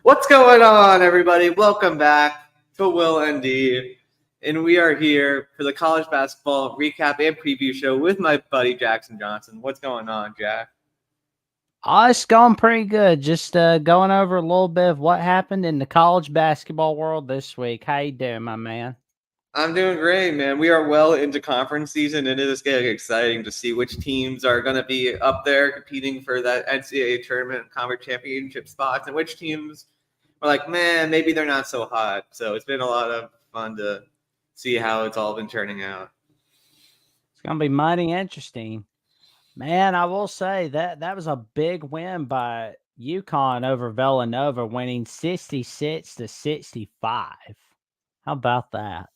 What's going on, everybody? Welcome back to Will and D. And we are here for the college basketball recap and preview show with my buddy Jackson Johnson. What's going on, Jack? It's going pretty good. Just going over a little bit of what happened in the college basketball world this week. How you doing, my man? I'm doing great, man. We are well into conference season, and it is getting exciting to see which teams are going to be up there competing for that NCAA tournament and conference championship spots, and which teams are like, man, maybe they're not so hot. So it's been a lot of fun to see how it's all been turning out. It's going to be mighty interesting. Man, I will say that was a big win by UConn over Villanova, winning 66-65. How about that?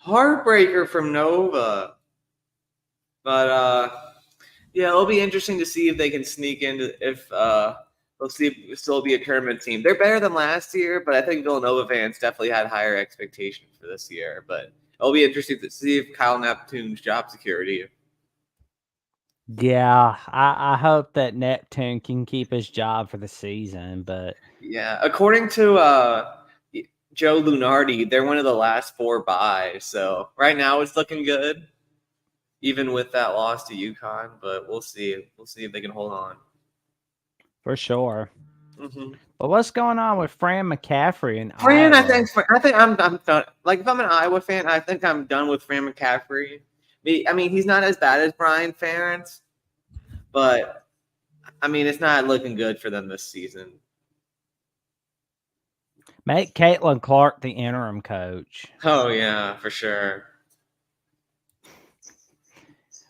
Heartbreaker from Nova. But yeah, it'll be interesting to see if they can sneak into if we'll see if it'll still be a tournament team. They're better than last year, but I think Villanova fans definitely had higher expectations for this year. But it'll be interesting to see if Kyle Neptune's job security. Yeah, I hope that Neptune can keep his job for the season, but yeah, according to Joe Lunardi, they're one of the last 4 buys. So right now it's looking good, even with that loss to UConn. But we'll see. We'll see if they can hold on. for sure. Mm-hmm. But what's going on with Fran McCaffrey and Fran, Iowa? I think I'm done. Like if I'm an Iowa fan, I think I'm done with Fran McCaffrey. I mean, he's not as bad as Brian Ferentz, but I mean, it's not looking good for them this season. Make Caitlin Clark the interim coach. Oh yeah, for sure.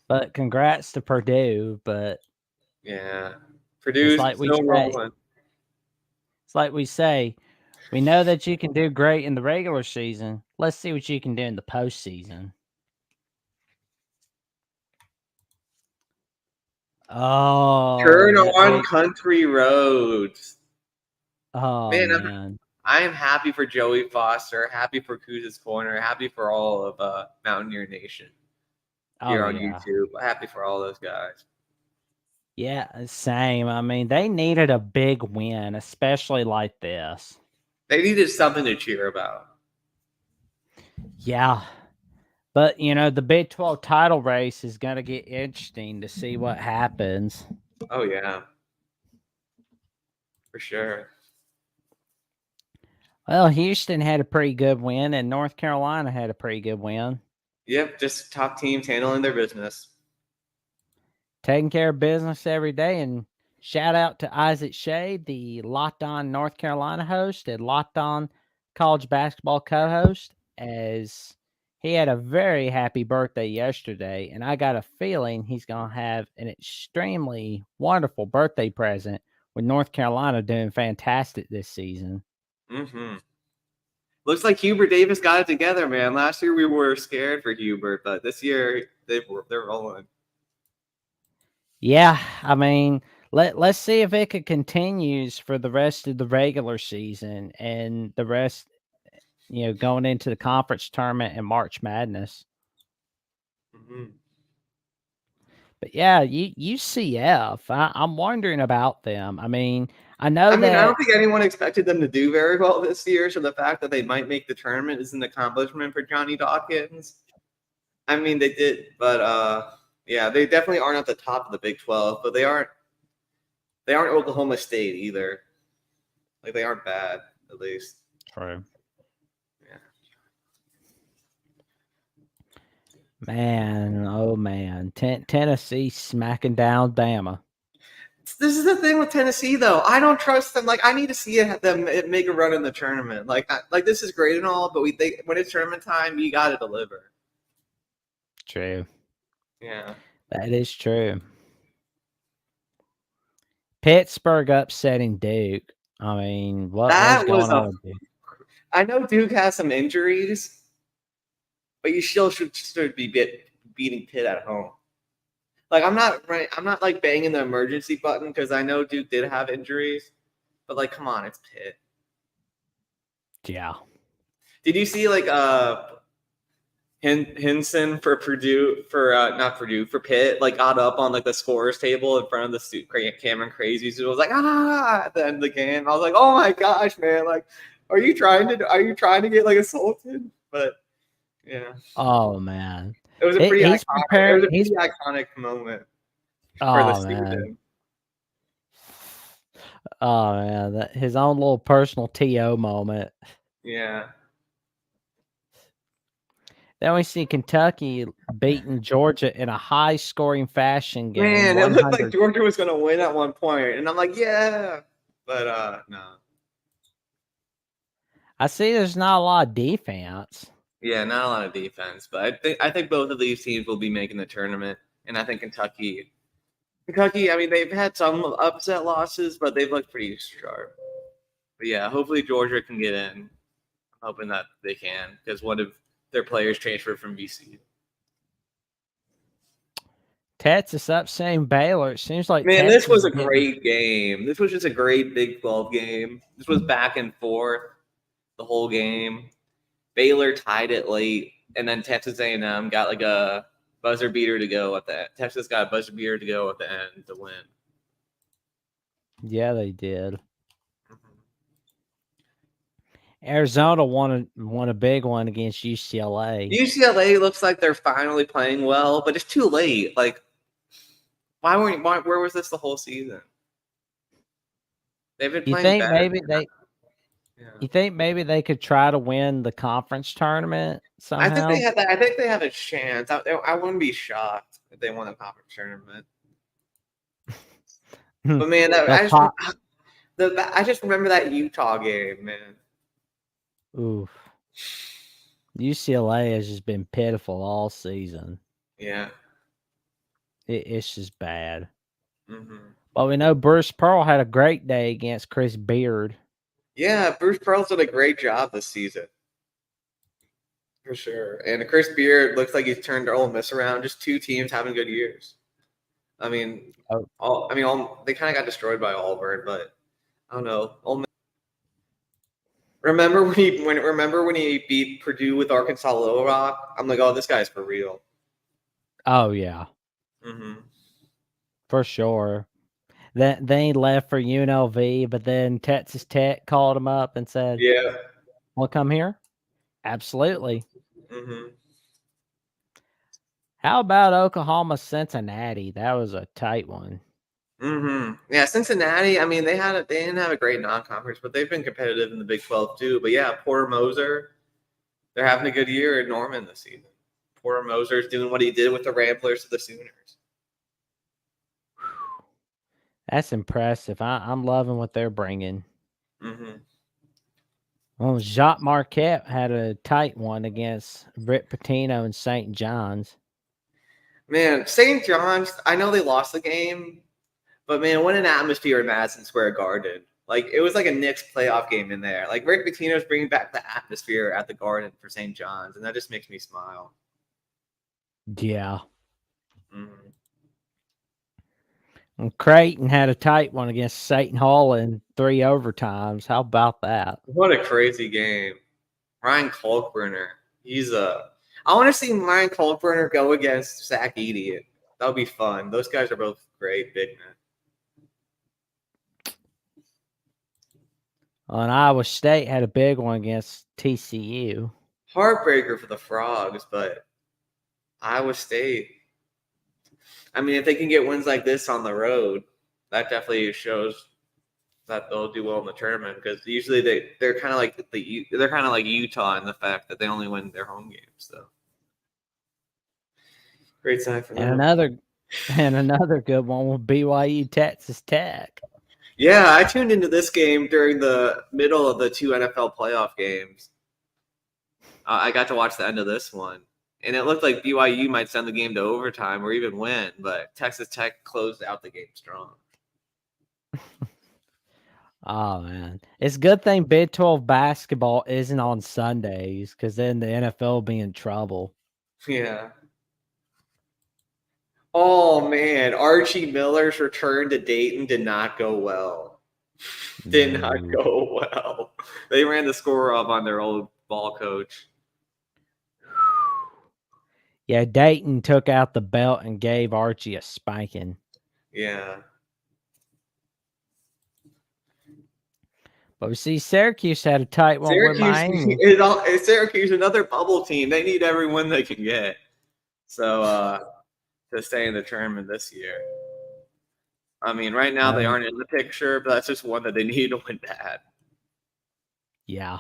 But congrats to Purdue. But yeah, Purdue's still rolling. It's like we say, we know that you can do great in the regular season. Let's see what you can do in the postseason. Oh, turn on country roads. Oh man. I am happy for Joey Foster, happy for Kuz's Corner, happy for all of Mountaineer Nation here on YouTube. Happy for all those guys. Yeah, same. I mean, they needed a big win, especially like this. They needed something to cheer about. Yeah. But, you know, the Big 12 title race is going to get interesting to see what happens. Oh, yeah. For sure. Well, Houston had a pretty good win, and North Carolina had a pretty good win. Yep, just top teams handling their business. Taking care of business every day. And shout out to Isaac Shade, the Locked On North Carolina host and Locked On College Basketball co-host, as he had a very happy birthday yesterday, and I got a feeling he's going to have an extremely wonderful birthday present with North Carolina doing fantastic this season. Mm-hmm. Looks like Hubert Davis got it together, man. Last year we were scared for Hubert, but this year they're rolling. Yeah, I mean, let's see if it continues for the rest of the regular season and the rest, you know, going into the conference tournament and March Madness. Mm-hmm. But yeah, UCF, I'm wondering about them. I mean, I don't think anyone expected them to do very well this year. So the fact that they might make the tournament is an accomplishment for Johnny Dawkins. I mean, they did, but yeah, they definitely aren't at the top of the Big 12, but they aren't Oklahoma State either. Like, they aren't bad, at least. True. Yeah. Man, oh man, Tennessee smacking down Bama. This is the thing with Tennessee, though. I don't trust them. Like, I need to see them make a run in the tournament. Like this is great and all, but when it's tournament time, you got to deliver. True. Yeah. That is true. Pittsburgh upsetting Duke. I mean, what was going on with Duke? I know Duke has some injuries, but you still should be beating Pitt at home. Like, I'm not like banging the emergency button because I know Duke did have injuries, but like, come on, it's Pitt. Yeah. Did you see like Hinson for Purdue for not Purdue for Pitt like got up on like the scorers table in front of the Cameron Crazies. It was like at the end of the game. I was like, oh my gosh, man! Like, are you trying to get like assaulted? But yeah, Oh man, it was a pretty he's iconic. It was prepared. a pretty iconic moment for the Oh man, season. oh man, his own little personal TO moment. Yeah. Then we see Kentucky beating Georgia in a high-scoring fashion game. Man, it looked like 100. Georgia was going to win at one point, and I'm like, yeah, but no. I see. There's not a lot of defense. Yeah, not a lot of defense, but I think both of these teams will be making the tournament, and I think Kentucky. I mean, they've had some upset losses, but they've looked pretty sharp. But yeah, hopefully Georgia can get in. I'm hoping that they can because one of their players transferred from BC. Texas upsetting Baylor. It seems like Man, Texas this was a getting- great game. This was just a great Big 12 game. This was back and forth the whole game. Baylor tied it late, and then Texas A&M got like a buzzer beater to go at the Texas got a buzzer beater to go at the end to win. Yeah, they did. Arizona won a big one against UCLA. UCLA looks like they're finally playing well, but it's too late. Like, where was this the whole season? They've been You playing think better. maybe they? Yeah. You think maybe they could try to win the conference tournament somehow? I think they have a chance. I wouldn't be shocked if they won the conference tournament. But man, I just remember that Utah game, man. Oof. UCLA has just been pitiful all season. Yeah. It's just bad. Mm-hmm. But we know Bruce Pearl had a great day against Chris Beard. Yeah, Bruce Pearl's did a great job this season. For sure. And Chris Beard looks like he's turned Ole Miss around. Just two teams having good years. I mean, they kind of got destroyed by Auburn, but I don't know. Ole Miss. Remember when he beat Purdue with Arkansas Little Rock? I'm like, oh, this guy's for real. Oh yeah, for sure. Then he left for UNLV, but then Texas Tech called him up and said, "Yeah, want to come here?" Absolutely. How about Oklahoma Cincinnati? That was a tight one. Yeah, Cincinnati. I mean, they didn't have a great non-conference, but they've been competitive in the Big 12 too. But yeah, Porter Moser, they're having a good year at Norman this season. Porter Moser's doing what he did with the Ramblers to the Sooners. That's impressive. I'm loving what they're bringing. Well, Jacques Marquette had a tight one against Rick Pitino and St. John's. Man, St. John's, I know they lost the game, but man, what an atmosphere in Madison Square Garden. Like, it was like a Knicks playoff game in there. Like, Rick Pitino's bringing back the atmosphere at the Garden for St. John's, and that just makes me smile. Yeah. And Creighton had a tight one against Seton Hall in 3 overtimes. How about that? What a crazy game. Ryan Kalkbrenner. I want to see Ryan Kalkbrenner go against Zach Edey. That would be fun. Those guys are both great big men. And Iowa State had a big one against TCU. Heartbreaker for the Frogs, but Iowa State. I mean, if they can get wins like this on the road, that definitely shows that they'll do well in the tournament. Because usually they're kind of like Utah in the fact that they only win their home games. So great sign for them. And another good one with BYU Texas Tech. Yeah, I tuned into this game during the middle of the 2 NFL playoff games. I got to watch the end of this one. And it looked like BYU might send the game to overtime or even win, but Texas Tech closed out the game strong. Oh, man. It's a good thing Big 12 basketball isn't on Sundays because then the NFL will be in trouble. Yeah. Oh, man. Archie Miller's return to Dayton did not go well. Did not go well. They ran the score up on their old ball coach. Yeah, Dayton took out the belt and gave Archie a spanking. Yeah. But we see Syracuse had a tight one with Miami. Syracuse, another bubble team. They need every win they can get. So to stay in the tournament this year. I mean, right now they aren't in the picture, but that's just one that they need to win bad. Yeah.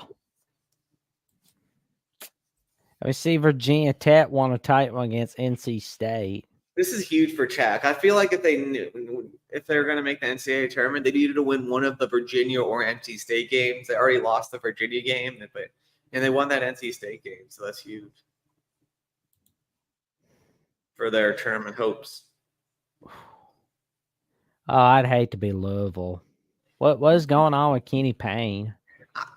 We see Virginia Tech won a tight one against NC State. This is huge for Czech. I feel like if they're going to make the NCAA tournament, they needed to win one of the Virginia or NC State games. They already lost the Virginia game, and they won that NC State game, so that's huge for their tournament hopes. Oh, I'd hate to be Louisville. What is going on with Kenny Payne?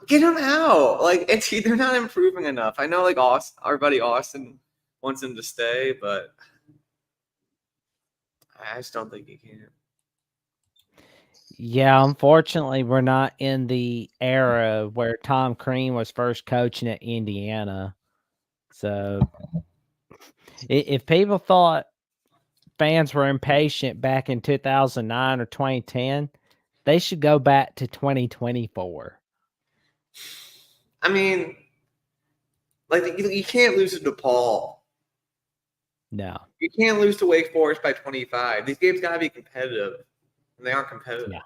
Get him out! Like they're not improving enough. I know, like our buddy Austin wants him to stay, but I just don't think he can. Yeah, unfortunately, we're not in the era where Tom Crean was first coaching at Indiana. So, if people thought fans were impatient back in 2009 or 2010, they should go back to 2024. I mean, like you can't lose to DePaul. No. You can't lose to Wake Forest by 25. These games got to be competitive, and they aren't competitive. Yeah.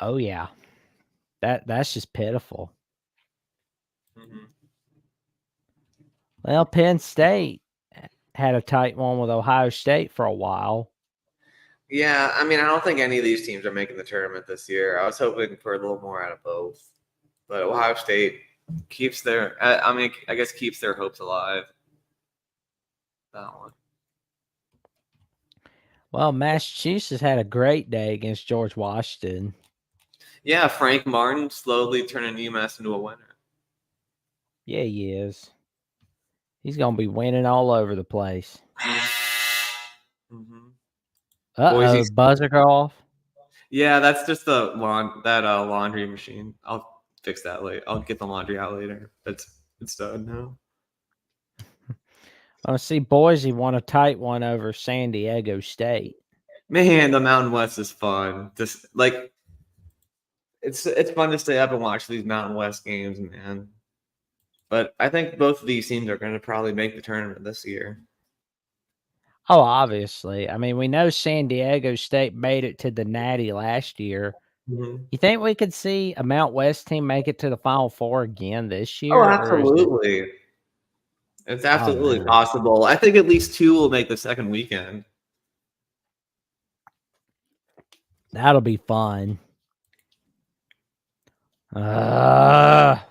Oh yeah, that's just pitiful. Mm-hmm. Well, Penn State had a tight one with Ohio State for a while. Yeah, I mean, I don't think any of these teams are making the tournament this year. I was hoping for a little more out of both, but Ohio State keeps their. I guess keeps their hopes alive. That one. Well, Massachusetts had a great day against George Washington. Yeah, Frank Martin slowly turning UMass into a winner. Yeah, he is. He's gonna be winning all over the place. Mm-hmm. Buzzer go off. Yeah, that's just the laundry machine. I'll fix that later. I'll get the laundry out later. It's done now. I see Boise won a tight one over San Diego State. Man, the Mountain West is fun. Just like it's fun to stay up and watch these Mountain West games, man. But I think both of these teams are going to probably make the tournament this year. Oh, obviously. I mean, we know San Diego State made it to the Natty last year. Mm-hmm. You think we could see a Mount West team make it to the Final Four again this year? Oh, absolutely. It's absolutely man. possible. I think at least two will make the second weekend. That'll be fun.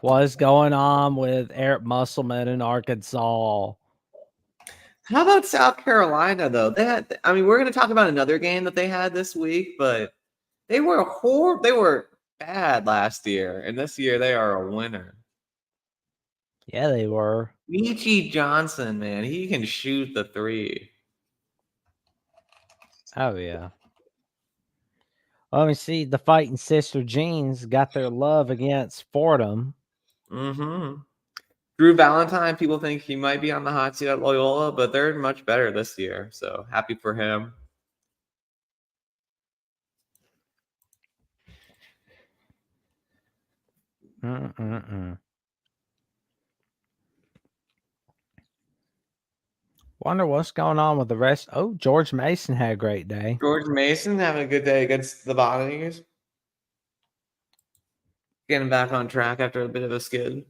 What's going on with Eric Musselman in Arkansas? How about South Carolina, though? We're going to talk about another game that they had this week, but they were They were bad last year, and this year they are a winner. Yeah, they were. Michi Johnson, man, he can shoot the three. Oh, yeah. Let me see. The Fighting Sister Jeans got their love against Fordham. Mm-hmm. Drew Valentine, people think he might be on the hot seat at Loyola, but they're much better this year. So happy for him. Wonder what's going on with the rest. Oh, George Mason had a great day. George Mason having a good day against the Botanies. Getting back on track after a bit of a skid.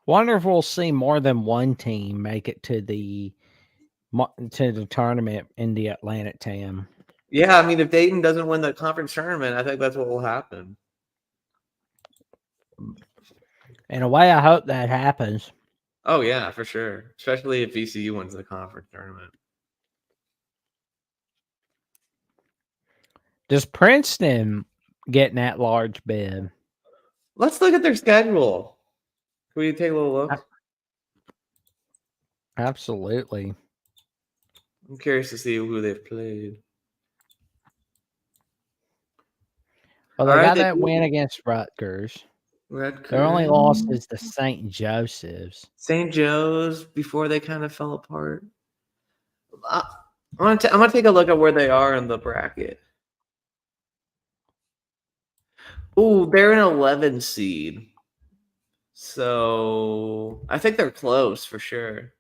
Wonder if we'll see more than one team make it to the tournament in the Atlantic Tam. Yeah, I mean, if Dayton doesn't win the conference tournament, I think that's what will happen. In a way, I hope that happens. Oh, yeah, for sure. Especially if VCU wins the conference tournament. Does Princeton get in that large bid? Let's look at their schedule. Can we take a little look? Absolutely. I'm curious to see who they've played. Well, they got that win against Rutgers. Their only loss Rutgers, is the St. Joseph's. St. Joe's before they kind of fell apart. I'm gonna take a look at where they are in the bracket. Ooh, they're an 11 seed. So I think they're close for sure.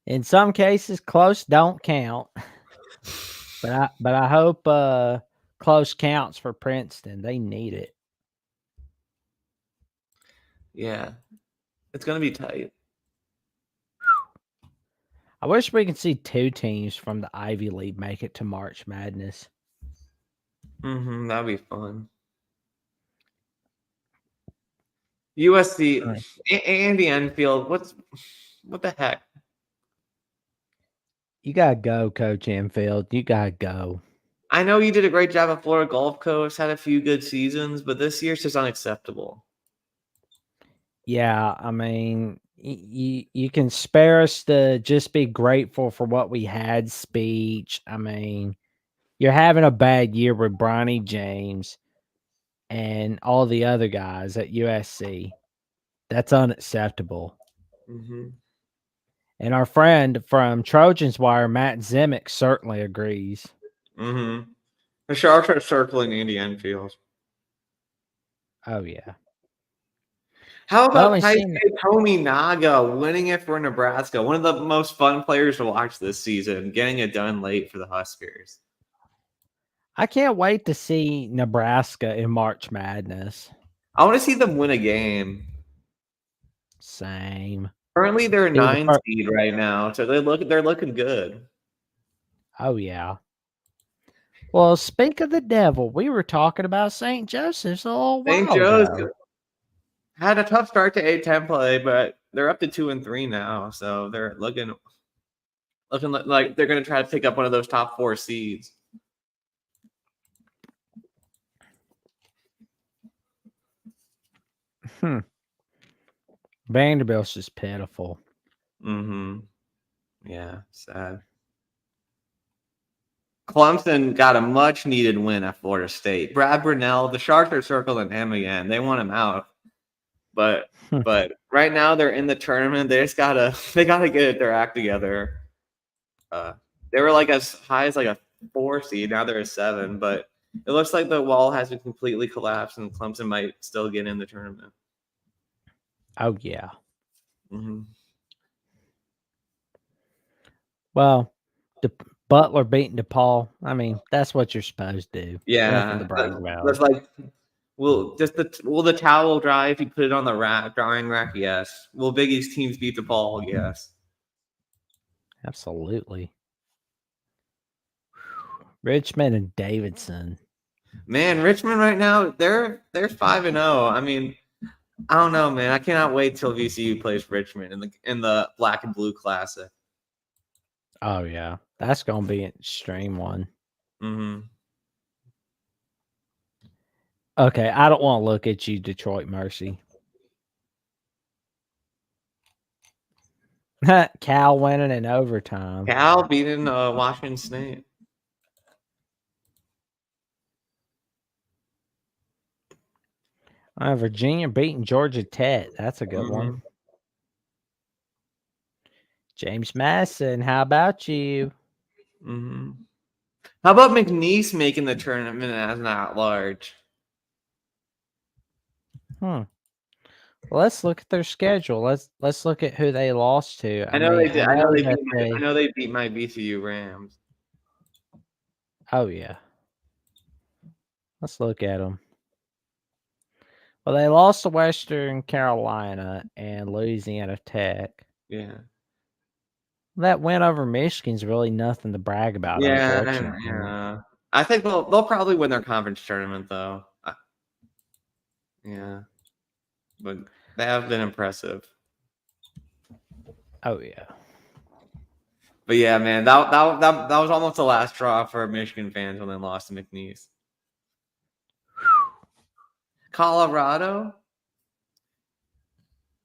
In some cases, close don't count. But I hope close counts for Princeton. They need it. Yeah, it's gonna be tight. I wish we could see 2 teams from the Ivy League make it to March Madness. That'd be fun. USC, Right. Andy Enfield. What the heck? You gotta go, Coach Enfield. You gotta go. I know you did a great job at Florida Gulf Coast, had a few good seasons, but this year's just unacceptable. Yeah, I mean, you can spare us to just be grateful for what we had speech. I mean, you're having a bad year with Bronny James and all the other guys at USC. That's unacceptable. Mm-hmm. And our friend from Trojans Wire, Matt Zimick, certainly agrees. Mm-hmm. The Sharks are circling Andy Enfield. Oh, yeah. How Well, about we've seen Tomi Naga winning it for Nebraska? One of the most fun players to watch this season, getting it done late for the Huskers. I can't wait to see Nebraska in March Madness. I want to see them win a game. Same. Currently, they're a Be the 9 fir- seed right now, so they're looking good. Oh, yeah. Well, speak of the devil, we were talking about St. Joseph's a little St. while Joe's ago. had a tough start to A10 play, but they're up to 2-3 now, so they're looking like they're going to try to pick up one of those top 4 seeds. Vanderbilt's just pitiful. Mm-hmm. Yeah, sad. Clemson got a much needed win at Florida State. Brad Brunell, the Sharks are circling him again. They want him out. But right now they're in the tournament. They gotta get their act together. They were like as high as like a 4 seed. Now they're a 7, but it looks like the wall hasn't completely collapsed and Clemson might still get in the tournament. Oh, yeah. Mm-hmm. Well, Butler beating DePaul, I mean, that's what you're supposed to do. Nothing to Yeah, brag about. that's like will the towel dry if you put it on the drying rack? Yes. Will Big East teams beat DePaul? Yes. Absolutely. Richmond and Davidson. Man, Richmond right now they're 5-0. I mean, I don't know, man. I cannot wait till VCU plays Richmond in the Black and Blue Classic. Oh, yeah. That's going to be an extreme one. Mm-hmm. Okay, I don't want to look at you, Detroit Mercy. Cal winning in overtime. Cal beating Washington State. Virginia beating Georgia Tech. That's a good Mm-hmm. one. James Madison, how about you? Mm-hmm. How about McNeese making the tournament as an at-large? Well, let's look at their schedule. Let's look at who they lost to. I know they did. I I know they beat my VCU Rams. Oh, yeah. Let's look at them. Well, they lost to Western Carolina and Louisiana Tech. Yeah. That win over Michigan's really nothing to brag about, Yeah. unfortunately. Yeah. I think they'll probably win their conference tournament though. Yeah. But they have been impressive. Oh, yeah. But yeah, man, that was almost the last straw for Michigan fans when they lost to McNeese. Colorado,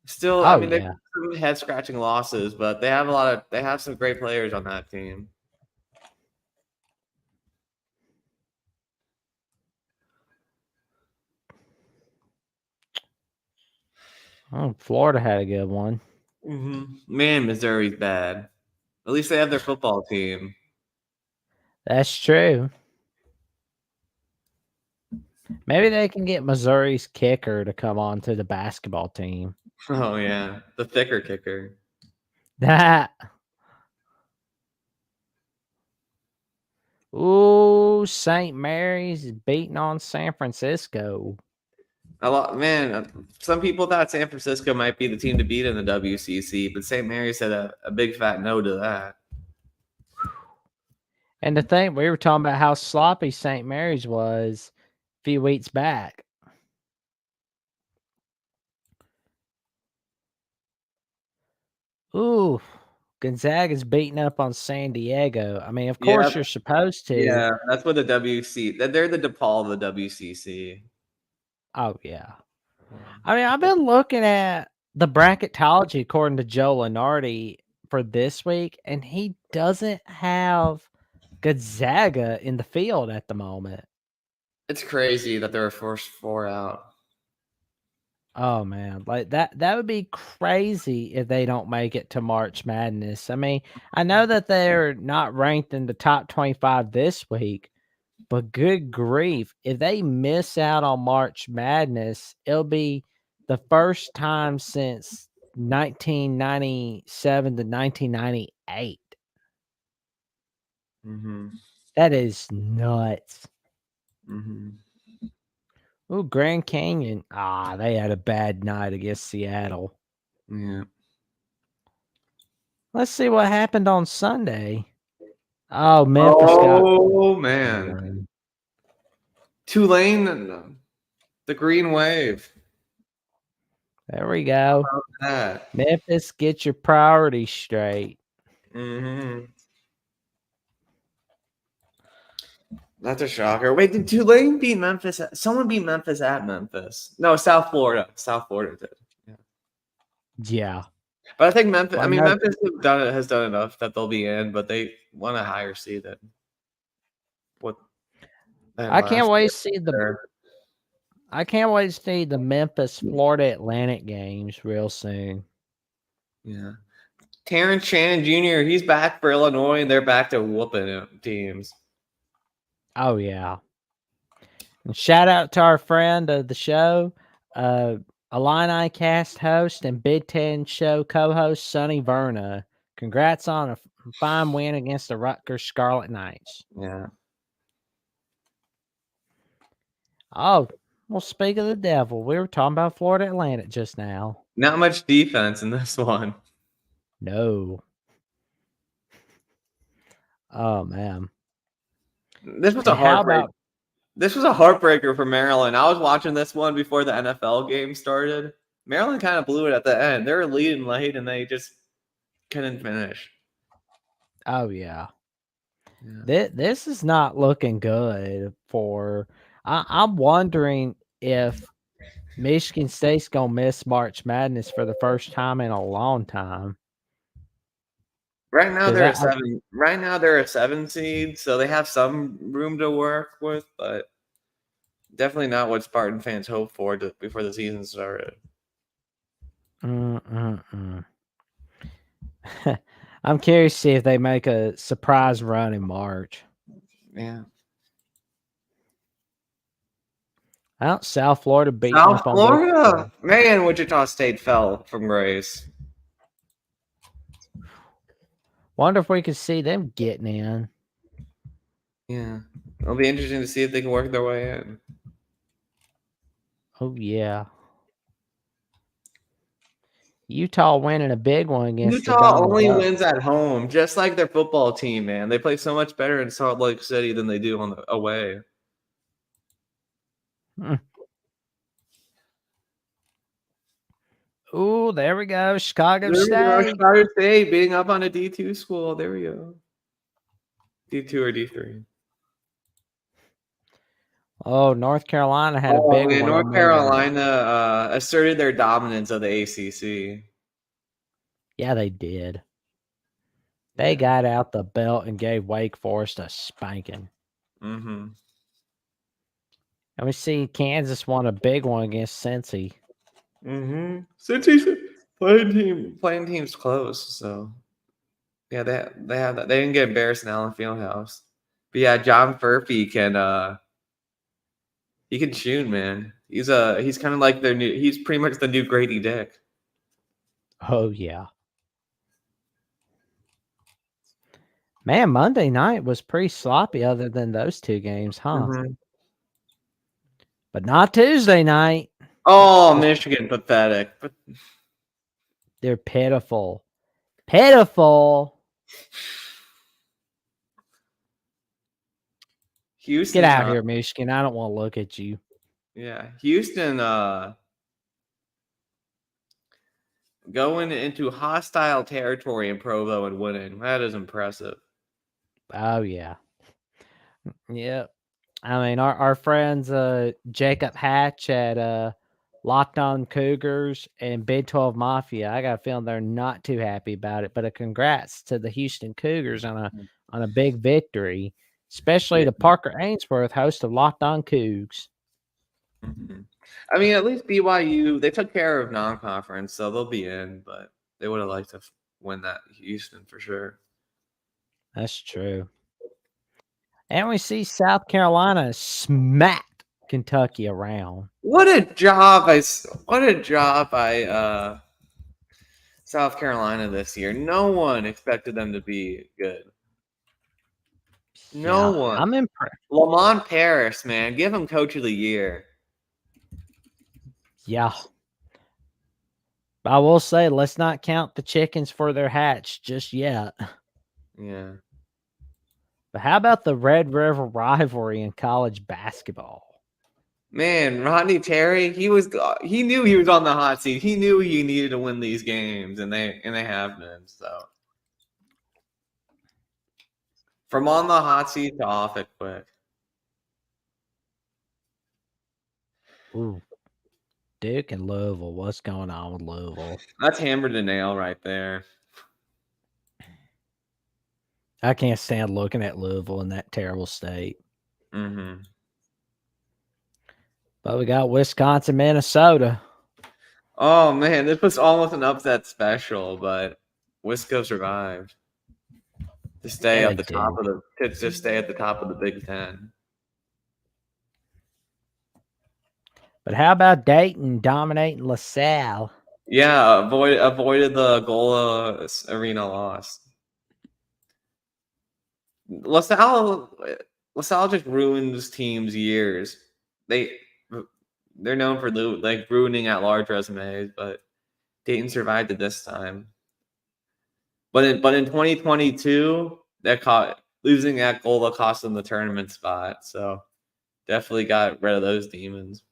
still, I mean, they've some head scratching losses, but they have some great players on that team. Oh, Florida had a good one. Man, Missouri's bad. At least they have their football team. That's true. Maybe they can get Missouri's kicker to come on to the basketball team. Oh yeah, the thicker kicker. That. Ooh, St. Mary's is beating on San Francisco. A lot, man. Some people thought San Francisco might be the team to beat in the WCC, but St. Mary's said a big fat no to that. And the thing, we were talking about how sloppy St. Mary's was a few weeks back. Ooh, Gonzaga's beating up on San Diego. I mean, of Yeah, course you're supposed to. yeah, that's what the WC. They're the DePaul of the WCC. Oh, yeah. I mean, I've been looking at the bracketology according to Joe Lenardi for this week, and he doesn't have Gonzaga in the field at the moment. It's crazy that they're first four out. Oh man, like that would be crazy if they don't make it to March Madness. I mean, I know that they're not ranked in the top 25 this week, but good grief, if they miss out on March Madness, it'll be the first time since 1997 to 1998. That is nuts. Ooh, Grand Canyon. They had a bad night against Seattle. Yeah. Let's see what happened on Sunday. Oh, Memphis got. Oh man, Tulane and the Green Wave. There we go. How about that? Memphis, get your priorities straight. That's a shocker. Wait, did Tulane beat Memphis? Someone beat Memphis at Memphis. No, South Florida. South Florida did. Yeah. But I think Memphis. Well, I mean, no, Memphis has done enough that they'll be in, but they want a higher seed than what. I can't wait to see year. I can't wait to see the Memphis Florida Atlantic games real soon. Yeah. Terrence Shannon Jr. He's back for Illinois, and they're back to whooping teams. Oh yeah. And shout out to our friend of the show, Illini cast host and Big Ten show co-host Sonny Verna. Congrats on a fine win against the Rutgers Scarlet Knights. Yeah. Oh, well, speak of the devil, we were talking about Florida Atlantic just now. Not much defense in this one. No. Oh man. This was a heartbreak. This was a heartbreaker for Maryland. I was watching this one before the NFL game started. Maryland kind of blew it at the end. They were leading late, and they just couldn't finish. Oh yeah. This is not looking good for. I'm wondering if Michigan State's gonna miss March Madness for the first time in a long time. Right now they're a seven. Right now they're a 7 seed, so they have some room to work with, but definitely not what Spartan fans hoped for before the season started. I'm curious to see if they make a surprise run in March. Yeah. Out South Florida beating South up on Florida. Man, Wichita State fell from grace. Wonder if we could see them getting in. Yeah. It'll be interesting to see if they can work their way in. Oh yeah. Utah winning a big one against Utah only wins at home, just like their football team, man. They play so much better in Salt Lake City than they do on the away. Ooh, there we go. Chicago State. Chicago State beating up on a D2 school. There we go. D2 or D3. Oh, North Carolina had a big one. North Carolina asserted their dominance of the ACC. Yeah, they did. They got out the belt and gave Wake Forest a spanking. And we see Kansas won a big one against Cincy. Mm-hmm. Cincy's playing teams close, so yeah, they have that. They didn't get embarrassed in Allen Fieldhouse. But yeah, John Furphy he can shoot, man. He's kind of like he's pretty much the new Grady Dick. Oh yeah. Man, Monday night was pretty sloppy other than those two games, huh? Mm-hmm. But not Tuesday night. Oh, Michigan, pathetic. But They're pitiful. Pitiful. Houston, Get out here, Michigan. I don't want to look at you. yeah, Houston going into hostile territory in Provo and winning. That is impressive. Oh yeah. Yep. I mean, our friends Jacob Hatch at Locked On Cougars and Big 12 Mafia, I got a feeling they're not too happy about it. But a congrats to the Houston Cougars on a big victory, especially Yeah. to Parker Ainsworth, host of Locked On Cougs. Mm-hmm. I mean, at least BYU, they took care of non-conference, so they'll be in. But they would have liked to win that Houston for sure. That's true. And we see South Carolina smacked Kentucky around. What a job by South Carolina this year. No one expected them to be good. No one. I'm impressed. Lamont Paris, man, give him Coach of the Year. Yeah. I will say, let's not count the chickens for their hatch just yet. Yeah. But how about the Red River rivalry in college basketball? Man, Rodney Terry, he knew he was on the hot seat. He knew he needed to win these games, and they have been. So from on the hot seat to off it quick. Ooh. Duke and Louisville. What's going on with Louisville? That's hammered the nail right there. I can't stand looking at Louisville in that terrible state. Mm-hmm. But we got Wisconsin, Minnesota. Oh man, this was almost an upset special, but Wisco survived to stay at the top of the Big Ten. But how about Dayton dominating LaSalle? Yeah, avoided the Gola Arena loss. LaSalle just ruins teams' years. They're known for ruining at large resumes, but Dayton survived it this time. But in 2022, losing at Gola cost them the tournament spot. So definitely got rid of those demons.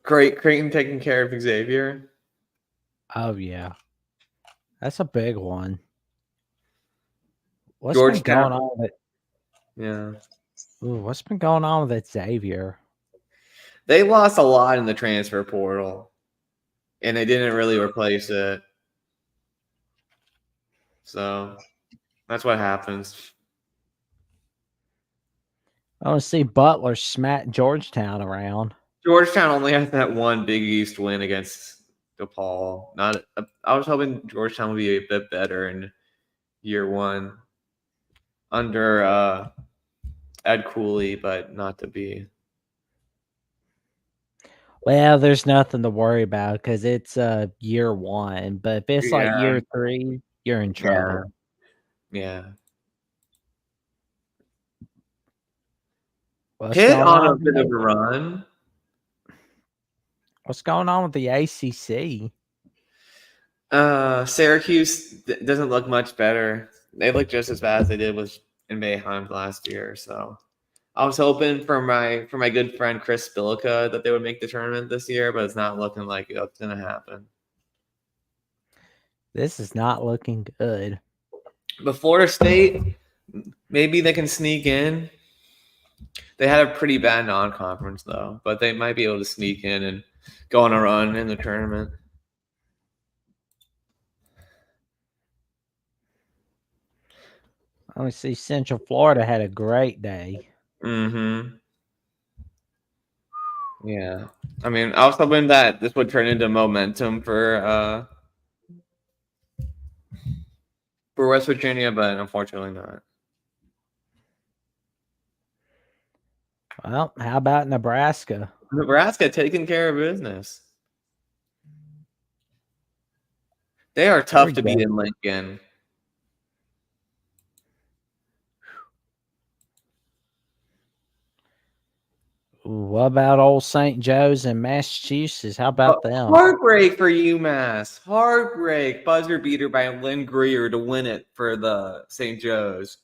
Great Creighton taking care of Xavier. Oh yeah, that's a big one. What's Georgetown. been going on with it? Yeah. Ooh, what's been going on with Xavier? They lost a lot in the transfer portal, and they didn't really replace it. So that's what happens. I want to see Butler smack Georgetown around. Georgetown only has that one Big East win against DePaul. I was hoping Georgetown would be a bit better in year one under Ed Cooley, but not to be. Well, there's nothing to worry about because it's year one. But if it's like year 3, you're in trouble. Yeah. Pitt on a bit of a run. What's going on with the ACC? Syracuse doesn't look much better. They look just as bad as they did in Mayheim last year. So I was hoping for my good friend Chris Spilica that they would make the tournament this year, but it's not looking like it's going to happen. This is not looking good. But Florida State, maybe they can sneak in. They had a pretty bad non-conference though, but they might be able to sneak in and go on a run in the tournament. I see Central Florida had a great day. Mm-hmm. Yeah. I mean, I was hoping that this would turn into momentum for West Virginia, but unfortunately not. Well, how about Nebraska? Nebraska taking care of business. They are There we tough to beat go. in Lincoln. What about old St. Joe's in Massachusetts? How about them? Heartbreak for UMass. Heartbreak. Buzzer beater by Lynn Greer to win it for the St. Joe's.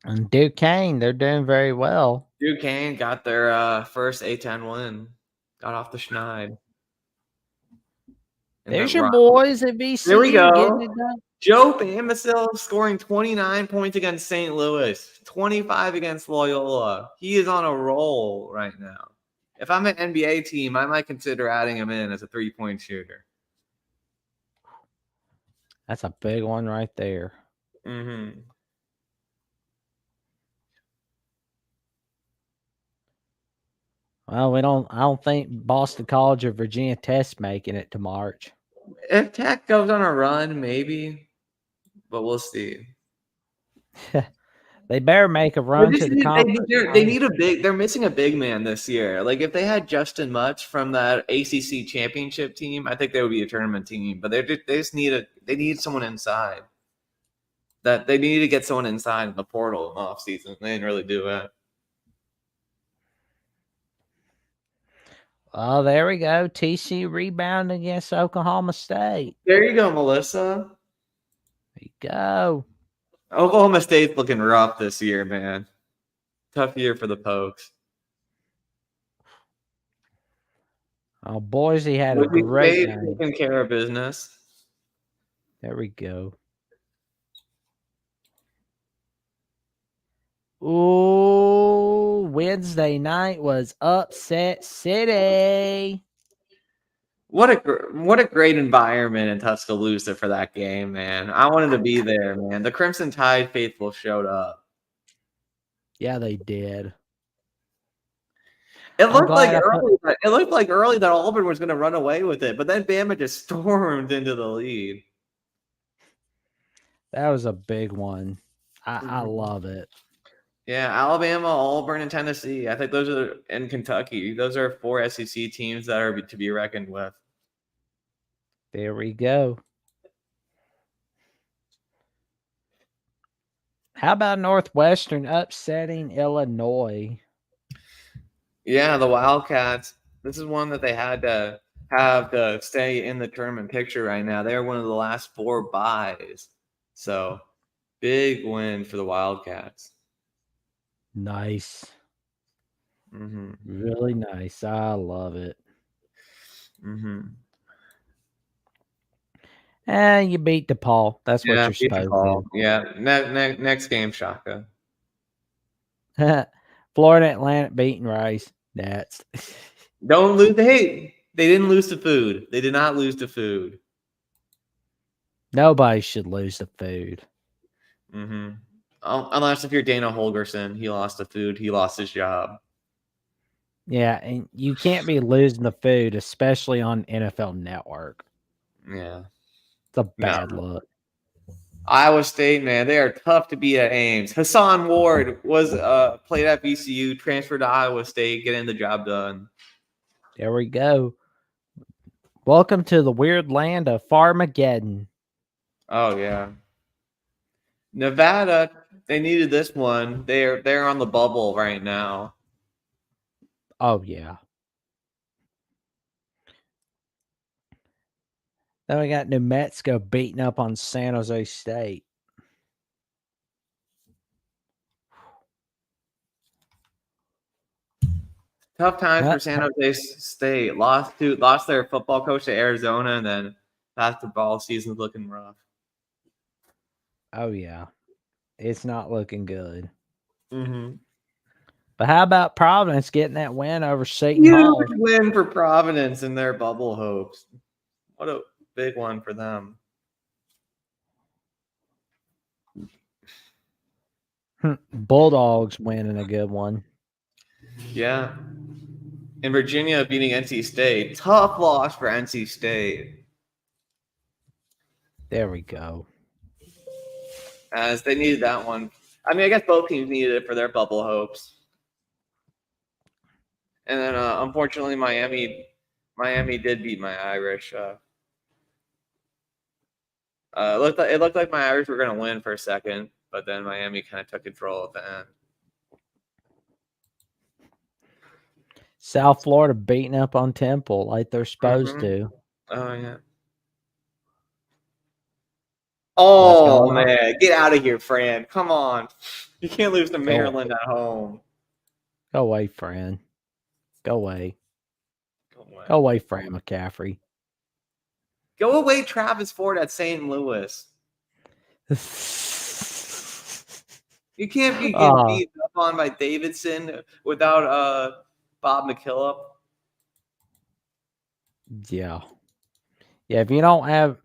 And Duquesne, they're doing very well. Duquesne got their first A10 win. Got off the schneid. And There's your boys at There we VCU getting go. it done. Joe Bamicil scoring 29 points against St. Louis, 25 against Loyola. He is on a roll right now. If I'm an NBA team, I might consider adding him in as a three-point shooter. That's a big one right there. Mm-hmm. Well, I don't think Boston College or Virginia Tech's making it to March. If Tech goes on a run, maybe, but we'll see. They better make a run to the conference. They need a big. They're missing a big man this year. Like if they had Justin Much from that ACC championship team, I think they would be a tournament team. But they just need someone inside. That they need to get someone inside in the portal in the offseason. They didn't really do it. Oh, there we go. TCU rebound against Oklahoma State. There you go, Melissa. There you go. Oklahoma State's looking rough this year, man. Tough year for the Pokes. Oh, Boise had a great game. Taking care of business. There we go. Ooh, Wednesday night was Upset City. What a great environment in Tuscaloosa for that game, man. I wanted to be there, man. The Crimson Tide faithful showed up. Yeah, they did. It looked like early that Auburn was going to run away with it, but then Bama just stormed into the lead. That was a big one. I love it. Yeah, Alabama, Auburn, and Tennessee. I think those are in Kentucky. Those are 4 SEC teams that are to be reckoned with. There we go. How about Northwestern upsetting Illinois? Yeah, the Wildcats. This is one that they had to have to stay in the tournament picture right now. They're one of the last 4 buys. So, big win for the Wildcats. Nice. Mm-hmm. Really nice. I love it. Mm-hmm. And you beat DePaul. That's what you're supposed to do. Yeah. Next game, Shaka. Florida Atlantic beating Rice. That's Don't lose. Hey, they didn't lose to food. They did not lose to food. Nobody should lose to food. Mm-hmm. Unless if you're Dana Holgerson, he lost to food. He lost his job. Yeah, and you can't be losing the food, especially on NFL Network. Yeah. It's a bad look. Iowa State, man, they are tough to beat at Ames. Hassan Ward was played at VCU, transferred to Iowa State, getting the job done. There we go. Welcome to the weird land of Farmageddon. Oh yeah. Nevada, they needed this one. They're on the bubble right now. Oh yeah. Then we got New Mexico beating up on San Jose State. Tough time for San Jose State. Lost their football coach to Arizona, and then basketball season's looking rough. Oh yeah, it's not looking good. Mm-hmm. But how about Providence getting that win over Seton Hall? Huge win for Providence in their bubble hopes. What a big one for them. Bulldogs winning a good one. Yeah. And Virginia beating NC State. Tough loss for NC State. There we go. As they needed that one. I mean, I guess both teams needed it for their bubble hopes. And then, unfortunately, Miami did beat my Irish. It looked like my Irish were going to win for a second, but then Miami kind of took control at the end. South Florida beating up on Temple like they're supposed to. Oh, yeah. Oh, man. Get out of here, Fran. Come on. You can't lose to Maryland at home. Go away, Fran. Go away. Go away. Go away, Fran McCaffrey. Go away, Travis Ford at St. Louis. You can't be getting beat up on by Davidson without Bob McKillop. Yeah. Yeah, if you don't have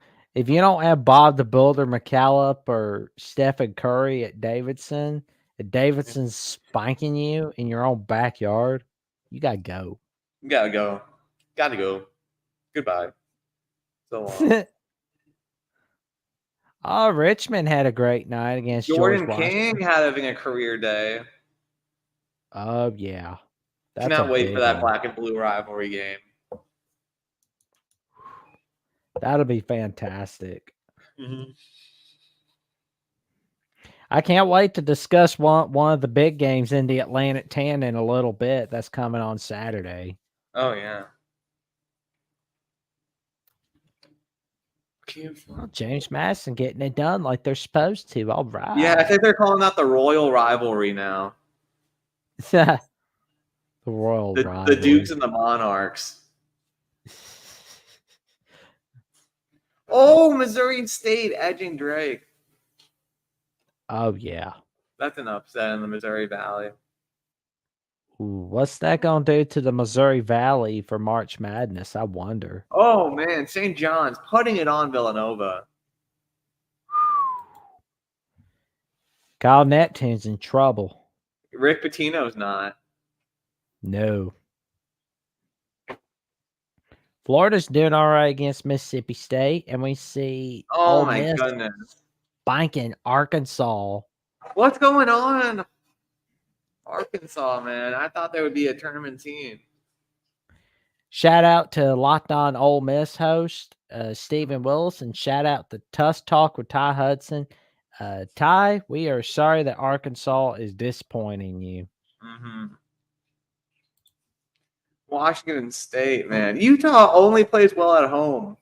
Bob the Builder McCallop or Stephen Curry at Davidson's spanking you in your own backyard, you gotta go. You gotta go. Gotta go. Goodbye. So long. Oh, Richmond had a great night against Jordan George King Washington. having a career day. Oh, yeah. That's Cannot wait for that black and blue rivalry game. That'll be fantastic. I can't wait to discuss one of the big games in the Atlantic 10 in a little bit. That's coming on Saturday. Oh, yeah. Well, James Madison getting it done like they're supposed to. All right. Yeah, I think they're calling that the Royal Rivalry now. The Royal Rivalry. The Dukes and the Monarchs. Oh, Missouri State edging Drake. Oh, yeah. That's an upset in the Missouri Valley. Ooh, what's that going to do to the Missouri Valley for March Madness? I wonder. Oh, man. St. John's putting it on Villanova. Kyle Neptune's in trouble. Rick Pitino's not. No. Florida's doing all right against Mississippi State, and we see Ole Miss goodness spanking Arkansas. What's going on? Arkansas, man. I thought they would be a tournament team. Shout out to Locked On Ole Miss host Stephen Willis, and shout out to Tuss Talk with Ty Hudson. Ty, we are sorry that Arkansas is disappointing you. Washington State, man. Utah only plays well at home.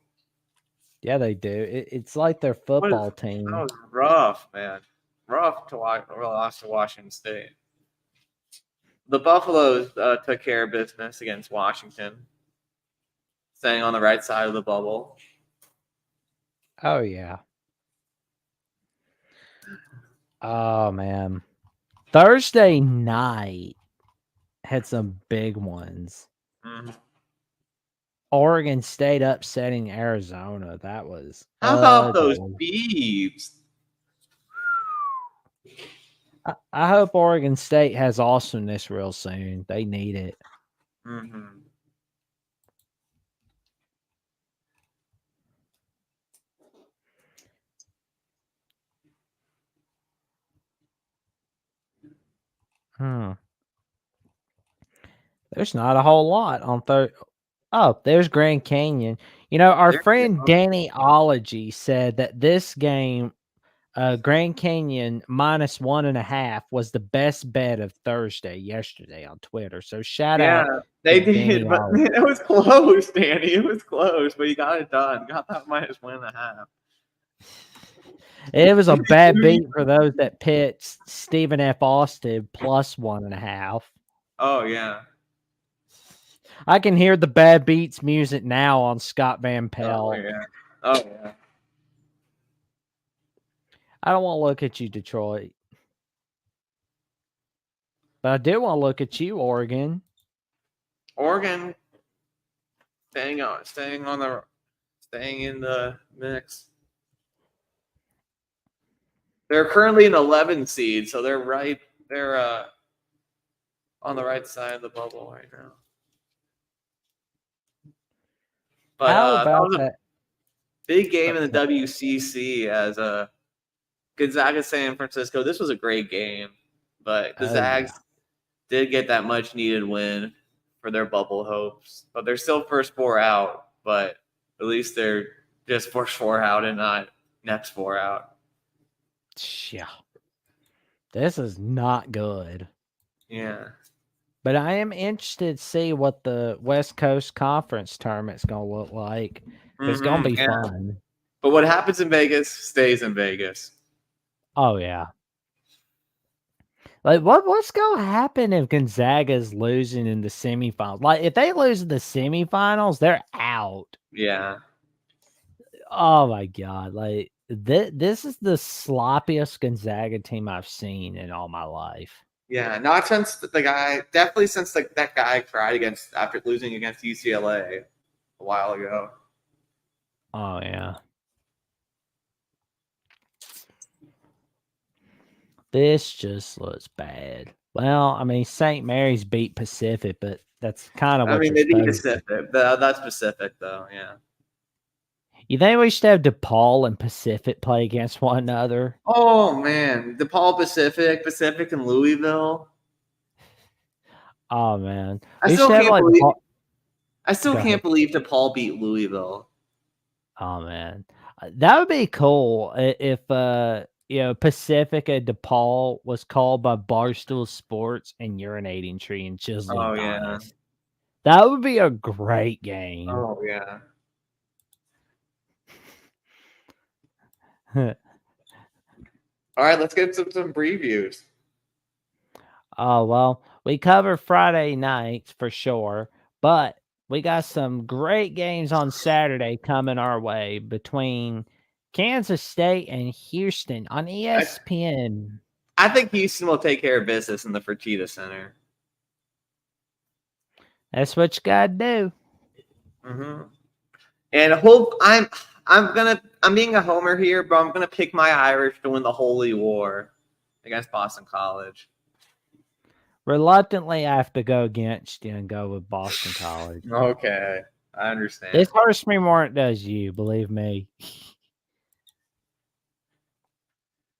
Yeah, they do. It's like their football team. That was rough, man. Rough to watch. Lost to Washington State. The Buffaloes took care of business against Washington, staying on the right side of the bubble. Oh, yeah. Oh, man. Thursday night had some big ones. Oregon State upsetting Arizona. That was How about those Beavs? I hope Oregon State has awesomeness real soon. They need it. There's not a whole lot on Thursday. Oh, there's Grand Canyon. You know, our friend Danny Ology said that this game, Grand Canyon -1.5 was the best bet of Thursday yesterday on Twitter. So shout out. They did, but man, it was close, Danny. It was close, but you got it done. Got that -1.5. It was a bad beat for those that picked Stephen F. Austin +1.5. Oh, yeah. I can hear the bad beats music now on Scott Van Pelt. Oh, yeah. I don't want to look at you, Detroit. But I do want to look at you, Oregon. Oregon staying in the mix. They're currently an 11 seed, so they're right. They're on the right side of the bubble right now. But How that about was a that? big game in the WCC as Gonzaga San Francisco. This was a great game, but the Oh Zags yeah. did get that much needed win for their bubble hopes. But they're still first four out, but at least they're just first four out and not next four out. Yeah. This is not good. Yeah. But I am interested to see what the West Coast Conference tournament's going to look like. It's going to be Yeah. fun. But what happens in Vegas stays in Vegas. Oh yeah. Like what's going to happen if Gonzaga's losing in the semifinals? Like if they lose in the semifinals, they're out. Yeah. Oh my god! Like this is the sloppiest Gonzaga team I've seen in all my life. Yeah, not since the guy, definitely since that guy cried against after losing against UCLA a while ago. Oh yeah. This just looks bad. Well, I mean, St. Mary's beat Pacific, but that's kind of I what mean, you're they beat supposed to. Pacific. That's Pacific, though. Yeah. You think we should have DePaul and Pacific play against one another? Oh man, DePaul Pacific and Louisville. Oh man, I we still should have can't like. believe. I still Go ahead. can't believe DePaul beat Louisville. Oh man, that would be cool if Pacific and DePaul was called by Barstool Sports and Urinating Tree and Chisel Oh yeah. Adonis. That would be a great game. Oh yeah. All right, let's get some previews. Oh well, we covered Friday nights for sure, but we got some great games on Saturday coming our way between Kansas State and Houston on ESPN. I think Houston will take care of business in the Fertitta Center. That's what you gotta do. Mm-hmm. And I'm being a homer here, but I'm gonna pick my Irish to win the Holy War against Boston College. Reluctantly, I have to go against you and go with Boston College. Okay, I understand. This hurts me more than it does you, believe me.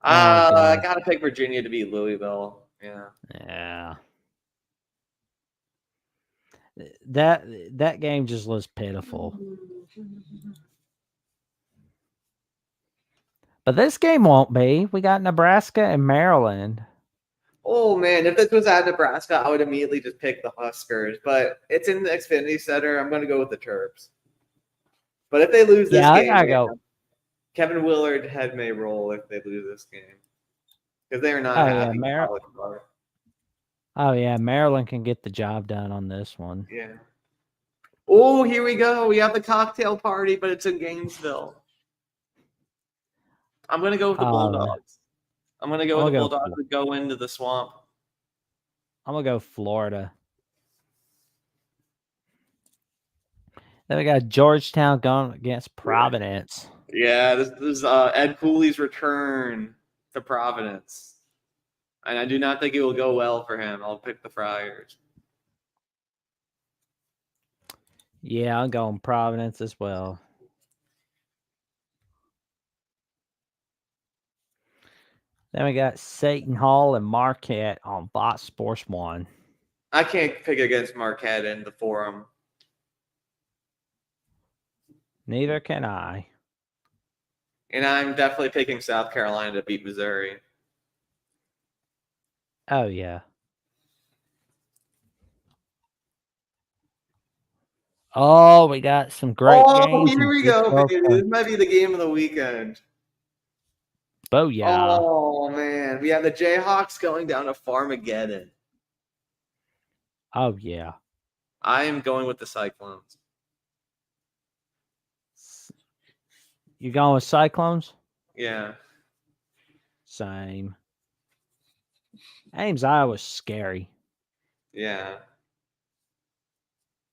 I gotta pick Virginia to beat Louisville. Yeah. Yeah. That game just looks pitiful. But this game won't be. We got Nebraska and Maryland. Oh man, if this was at Nebraska, I would immediately just pick the Huskers. But it's in the Xfinity Center. I'm gonna go with the Terps. But if they lose this I game, gotta go. Kevin Willard head may roll if they lose this game because they are not Oh happy. oh yeah, Maryland can get the job done on this one. Yeah. Oh, here we go. We have the cocktail party, but it's in Gainesville. I'm gonna go with the Bulldogs. I'm gonna go with the Bulldogs to go into the swamp. I'm gonna go Florida. Then we got Georgetown going against Providence. Yeah, this is Ed Cooley's return to Providence. And I do not think it will go well for him. I'll pick the Friars. Yeah, I'm going Providence as well. Then we got Seton Hall and Marquette on Fox Sports 1. I can't pick against Marquette in the Forum. Neither can I. And I'm definitely picking South Carolina to beat Missouri. Oh, yeah. Oh, we got some great games. Here we go, baby. This might be the game of the weekend. Oh, yeah. Oh, man. We have the Jayhawks going down to Farmageddon. Oh, yeah. I am going with the Cyclones. You going with Cyclones? Yeah. Same. Ames, Iowa's scary. Yeah.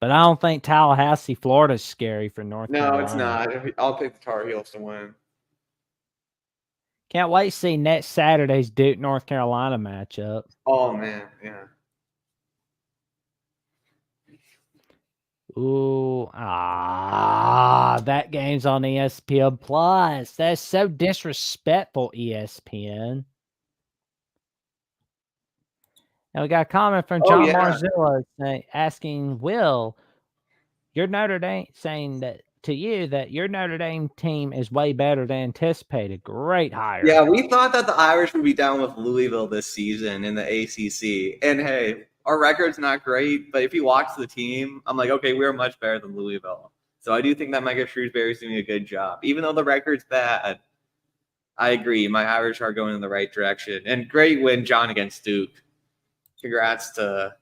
But I don't think Tallahassee, Florida's scary for North Carolina. No, it's not. I'll pick the Tar Heels to win. Can't wait to see next Saturday's Duke North Carolina matchup. Oh man, yeah. Ooh, that game's on ESPN Plus. That's so disrespectful, ESPN. And we got a comment from Oh John yeah. Marzilla asking Will, your Notre Dame saying that to you that your Notre Dame team is way better than anticipated. Great hire. Yeah, we thought that the Irish would be down with Louisville this season in the ACC. And hey, our record's not great, but if you watch the team, I'm like, okay, we're much better than Louisville. So I do think that Micah Shrewsbury's doing a good job. Even though the record's bad, I agree. My Irish are going in the right direction. And great win, John, against Duke. Congrats to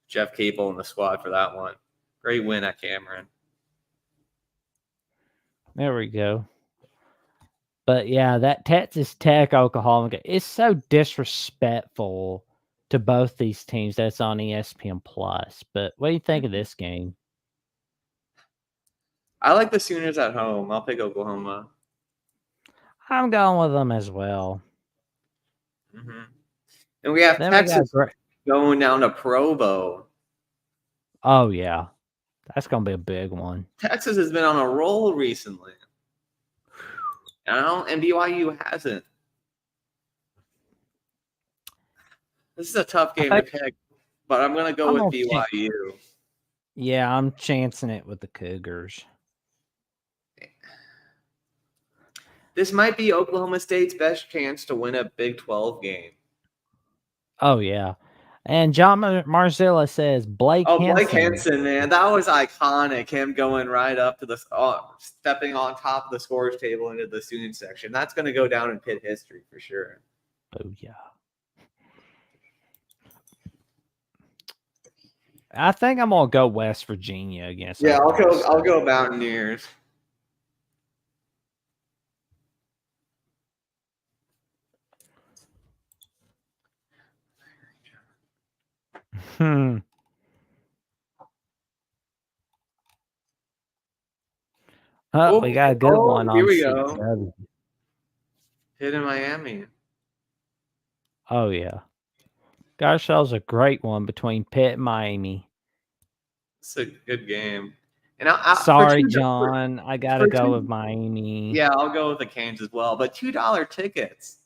Jeff Capel and the squad for that one. Great win at Cameron. There we go. But yeah, that Texas Tech Oklahoma game, it's so disrespectful to both these teams. That's on ESPN Plus. But what do you think of this game? I like the Sooners at home. I'll pick Oklahoma. I'm going with them as well. Mm-hmm. And we have Then Texas going down to Provo. Oh yeah, that's gonna be a big one. Texas has been on a roll recently. And BYU hasn't. This is a tough game to pick, but I'm going to go with BYU. Yeah, I'm chancing it with the Cougars. This might be Oklahoma State's best chance to win a Big 12 game. Oh, yeah. And John Marzilla says Blake Henson. Blake Henson, man. That was iconic. Him going right up to the stepping on top of the scores table into the student section. That's going to go down in Pitt history for sure. Oh, yeah. I think I'm going to go West Virginia against I'll go Mountaineers. Oh, we got a good one on here we go. Pitt in Miami. Oh, yeah. Gosh, that was a great one between Pitt and Miami. It's a good game. And sorry, John. I got to go with Miami. Yeah, I'll go with the Canes as well. But $2 tickets.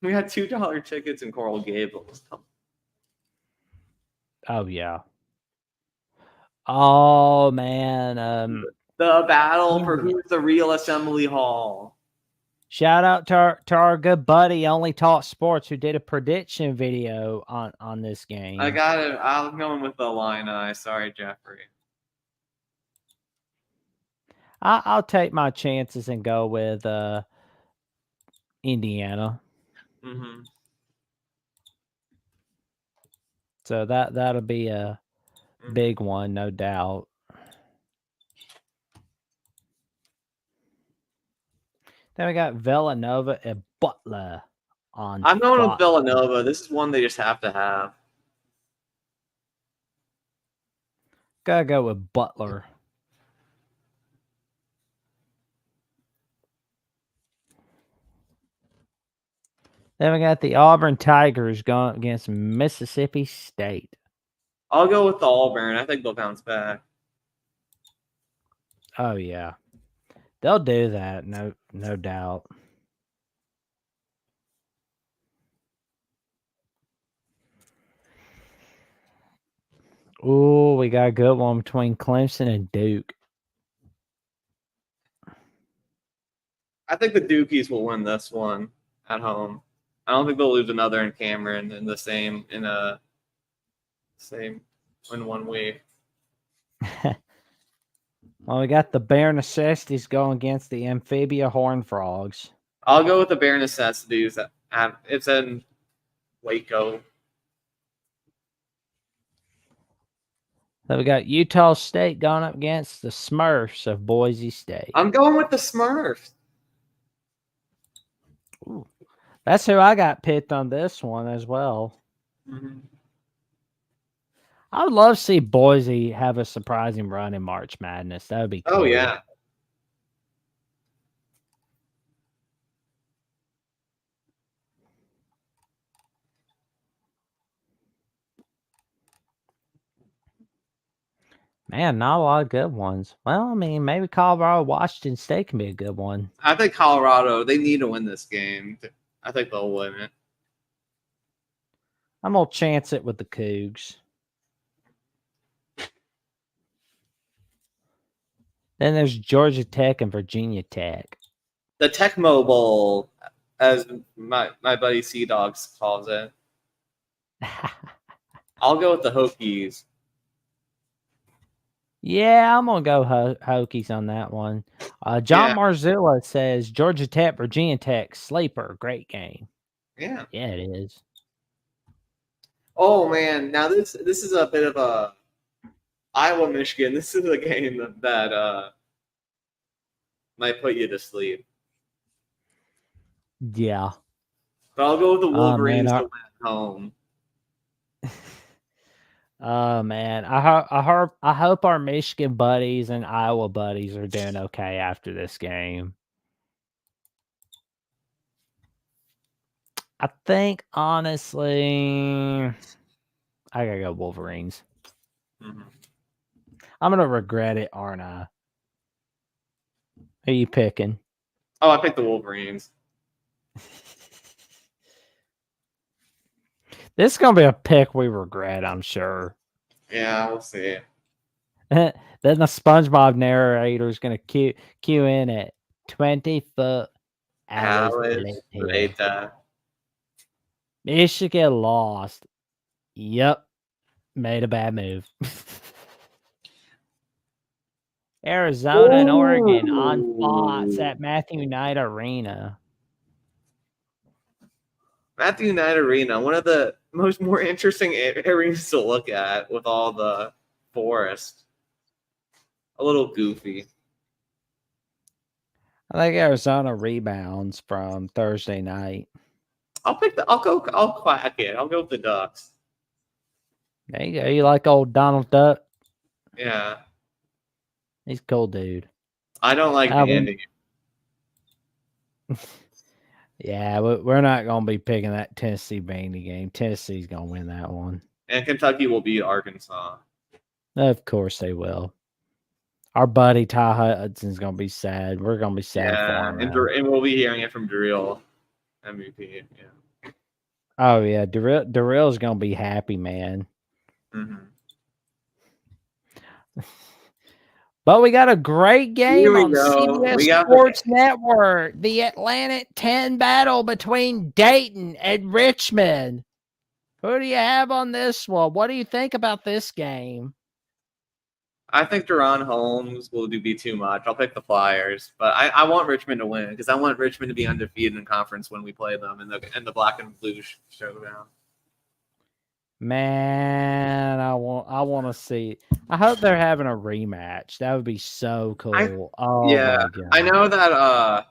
We had $2 tickets in Coral Gables. Oh, yeah. Oh, man. The battle for who's the real Assembly Hall. Shout out to our good buddy, Only Talk Sports, who did a prediction video on this game. I got it. I'm going with the Illini. Sorry, Jeffrey. I'll take my chances and go with Indiana. Mm-hmm. So that'll be a big one, no doubt. Then we got Villanova and Butler on. I'm going with Villanova. This is one they just have to have. Gotta go with Butler. Then we got the Auburn Tigers going against Mississippi State. I'll go with the Auburn. I think they'll bounce back. Oh, yeah. They'll do that, no doubt. Ooh, we got a good one between Clemson and Duke. I think the Dukies will win this one at home. I don't think they'll lose another in Cameron in one week. Well, we got the Bare Necessities going against the Amphibia Horned Frogs. I'll go with the Bare Necessities. It's in Waco. So we got Utah State going up against the Smurfs of Boise State. I'm going with the Smurfs. Ooh. That's who I got picked on this one as well. Mm-hmm. I would love to see Boise have a surprising run in March Madness. That would be cool. Oh, yeah. Man, not a lot of good ones. Well, I mean, maybe Colorado, Washington State can be a good one. I think Colorado, they need to win this game. I think they'll win it. I'm gonna chance it with the Cougs. Then there's Georgia Tech and Virginia Tech. The Tecmo Bowl, as my buddy Sea Dogs calls it. I'll go with the Hokies. Yeah, I'm gonna go Hokies on that one. John Marzilla says Georgia Tech, Virginia Tech, sleeper, great game. Yeah, it is. Oh man, now this is a bit of a Iowa Michigan. This is a game that might put you to sleep. Yeah, but I'll go with the Wolverines man, to win at home. Oh man, I hope our Michigan buddies and Iowa buddies are doing okay after this game. I think honestly, I gotta go Wolverines. Mm-hmm. I'm gonna regret it, aren't I? Who are you picking? Oh, I picked the Wolverines. This is gonna be a pick we regret, I'm sure. Yeah, we'll see. Then the SpongeBob narrator is gonna cue in at 20-foot hours later. Michigan lost. Yep. Made a bad move. Arizona and Oregon on Fox at Matthew Knight Arena. Matthew Knight Arena, one of the more interesting arenas to look at with all the forest. A little goofy. I think Arizona rebounds from Thursday night. I'll quack it. I'll go with the Ducks. There you go. You like old Donald Duck? Yeah. He's a cool dude. I don't like Vandy. Yeah, we're not going to be picking that Tennessee Vandy game. Tennessee's going to win that one. And Kentucky will beat Arkansas. Of course they will. Our buddy Ty Hudson's going to be sad. We're going to be sad for him. And we'll be hearing it from Darrell, MVP. Yeah. Oh, yeah. Darrell's going to be happy, man. Mm-hmm. But we got a great game on CBS Sports Network. The Atlantic 10 battle between Dayton and Richmond. Who do you have on this one? What do you think about this game? I think Deron Holmes will be too much. I'll pick the Flyers, but I want Richmond to win because I want Richmond to be undefeated in conference when we play them in the black and blue showdown. Man, I want to see. I hope they're having a rematch. That would be so cool. My God. I know that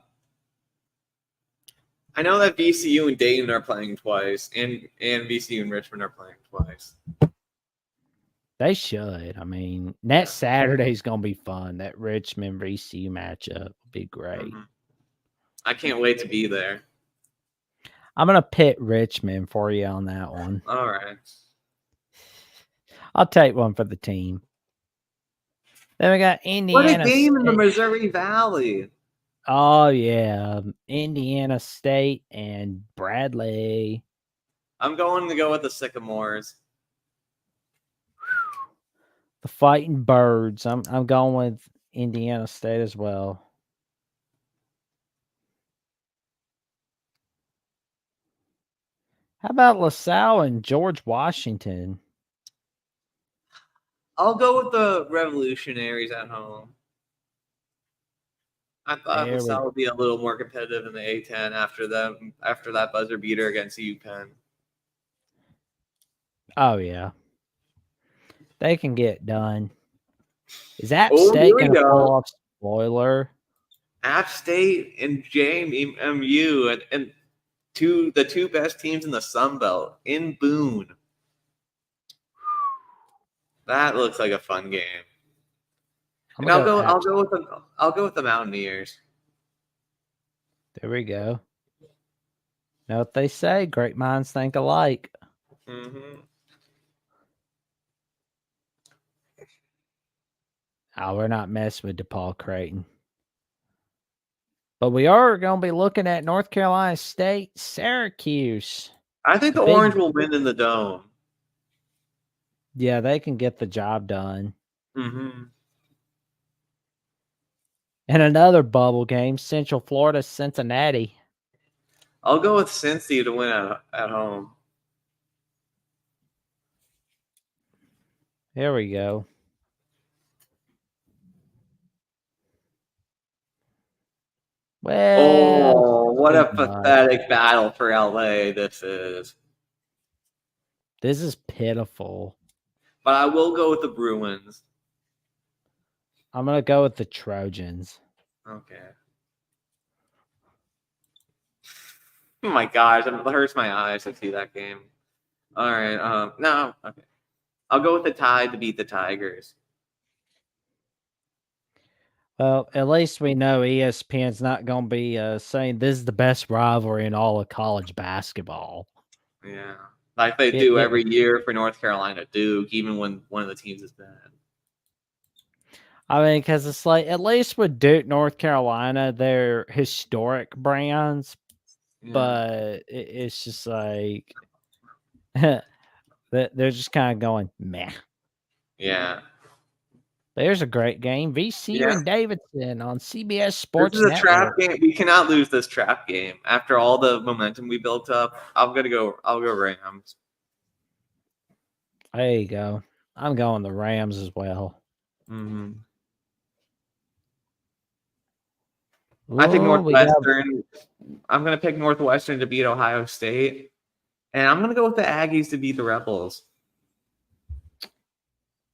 VCU and Dayton are playing twice, and VCU and Richmond are playing twice. They should. I mean, next Saturday's gonna be fun. That Richmond VCU matchup will be great. Mm-hmm. I can't wait to be there. I'm gonna pit Richmond for you on that one. All right. I'll take one for the team. Then we got Indiana. What a game in the Missouri Valley. Oh yeah, Indiana State and Bradley. I'm going to go with the Sycamores. The Fighting Birds. I'm going with Indiana State as well. How about LaSalle and George Washington? I'll go with the Revolutionaries at home. I thought LaSalle would be a little more competitive in the A10 after that buzzer beater against UPenn. Oh yeah, they can get done. Is App State going to pull off spoiler? App State and JMU and the two best teams in the Sun Belt in Boone. That looks like a fun game. And I'll go with the Mountaineers. There we go. Know what they say? Great minds think alike. Mm-hmm. Oh, we're not messing with DePaul Creighton. But we are going to be looking at North Carolina State, Syracuse. I think the Orange will win in the Dome. Yeah, they can get the job done. Mm-hmm. And another bubble game, Central Florida, Cincinnati. I'll go with Cincy to win at home. Here we go. Well, what a pathetic battle for LA this is. This is pitiful. But I will go with the Bruins. I'm going to go with the Trojans. Okay. Oh my gosh, it hurts my eyes to see that game. All right. No. Okay. I'll go with the Tide to beat the Tigers. Well, at least we know ESPN's not going to be saying this is the best rivalry in all of college basketball. Yeah. Like they do every year for North Carolina Duke, even when one of the teams is bad. I mean, because it's like, at least with Duke, North Carolina, they're historic brands, but it's just like, they're just kind of going, meh. Yeah. There's a great game. VCU and Davidson on CBS Sports This is a Network. trap game. We cannot lose this trap game. After all the momentum we built up, I'll go Rams. There you go. I'm going the Rams as well. Mm-hmm. I think Northwestern. I'm going to pick Northwestern to beat Ohio State. And I'm going to go with the Aggies to beat the Rebels.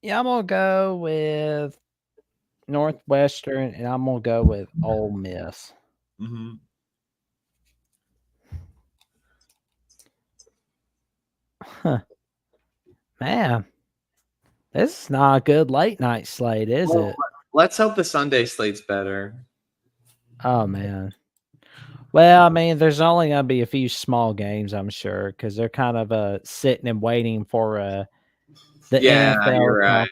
Yeah, I'm going to go with Northwestern, and I'm going to go with Ole Miss. Mm-hmm. Huh. Man, this is not a good late night slate, is it? Let's hope the Sunday slate's better. Oh, man. Well, I mean, there's only going to be a few small games, I'm sure, because they're kind of sitting and waiting for the NFL. You're right.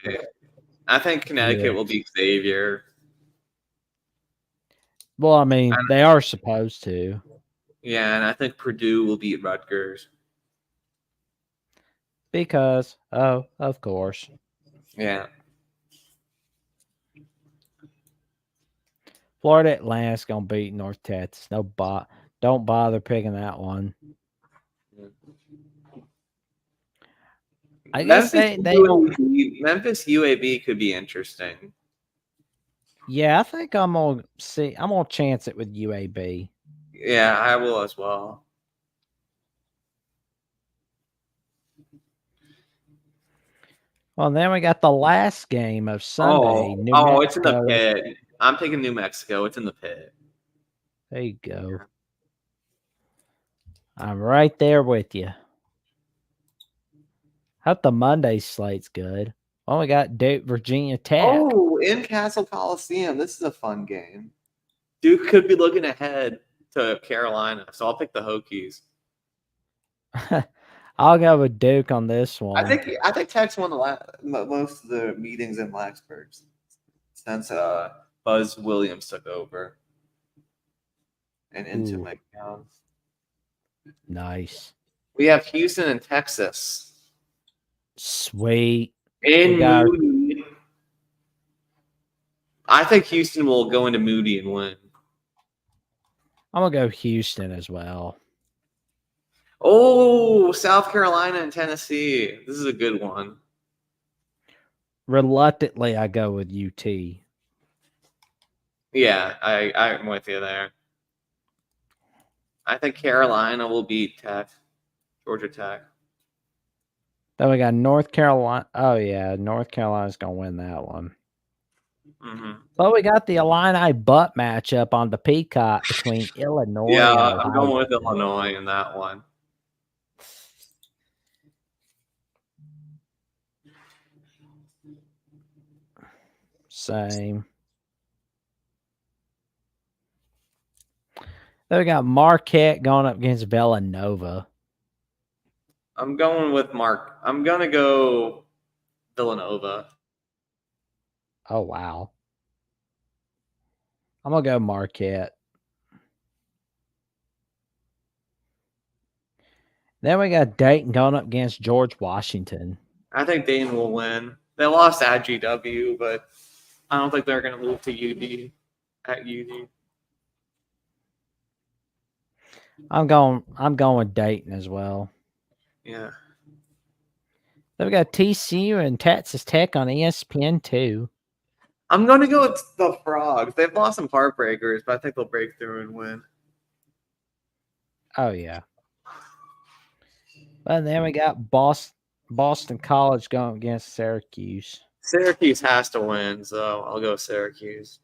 I think Connecticut will beat Xavier. Well, I mean, they are supposed to. Yeah, and I think Purdue will beat Rutgers. Because, of course. Yeah. Florida Atlantic's going to beat North Texas. Don't bother picking that one. I guess Memphis UAB could be interesting. Yeah, I think I'm gonna chance it with UAB. Yeah, I will as well. Well, then we got the last game of Sunday. It's in the pit. I'm taking New Mexico. It's in the pit. There you go. I'm right there with you. Hope the Monday slate's good. Oh, we got Duke, Virginia Tech. Oh, in Castle Coliseum. This is a fun game. Duke could be looking ahead to Carolina, so I'll pick the Hokies. I'll go with Duke on this one. I think Tech's won most of the meetings in Blacksburg since Buzz Williams took over and into my account. Nice. We have Houston and Texas. Sweet. Moody. I think Houston will go into Moody and win. I'm going to go Houston as well. Oh, South Carolina and Tennessee. This is a good one. Reluctantly, I go with UT. Yeah, I'm with you there. I think Carolina will beat Tech, Georgia Tech. Then we got North Carolina. Oh, yeah, North Carolina's going to win that one. Mm-hmm. But we got the Illini butt matchup on the Peacock between Illinois and Ohio. I'm going with Illinois in that one. Same. Then we got Marquette going up against Villanova. I'm going with I'm going to go Villanova. Oh, wow. I'm going to go Marquette. Then we got Dayton going up against George Washington. I think Dayton will win. They lost at GW, but I don't think they're going to move to UD at UD. I'm going with Dayton as well. Yeah. Then we got TCU and Texas Tech on ESPN2. I'm going to go with the Frogs. They've lost some heartbreakers, but I think they'll break through and win. Oh, yeah. And then we got Boston College going against Syracuse. Syracuse has to win, so I'll go Syracuse.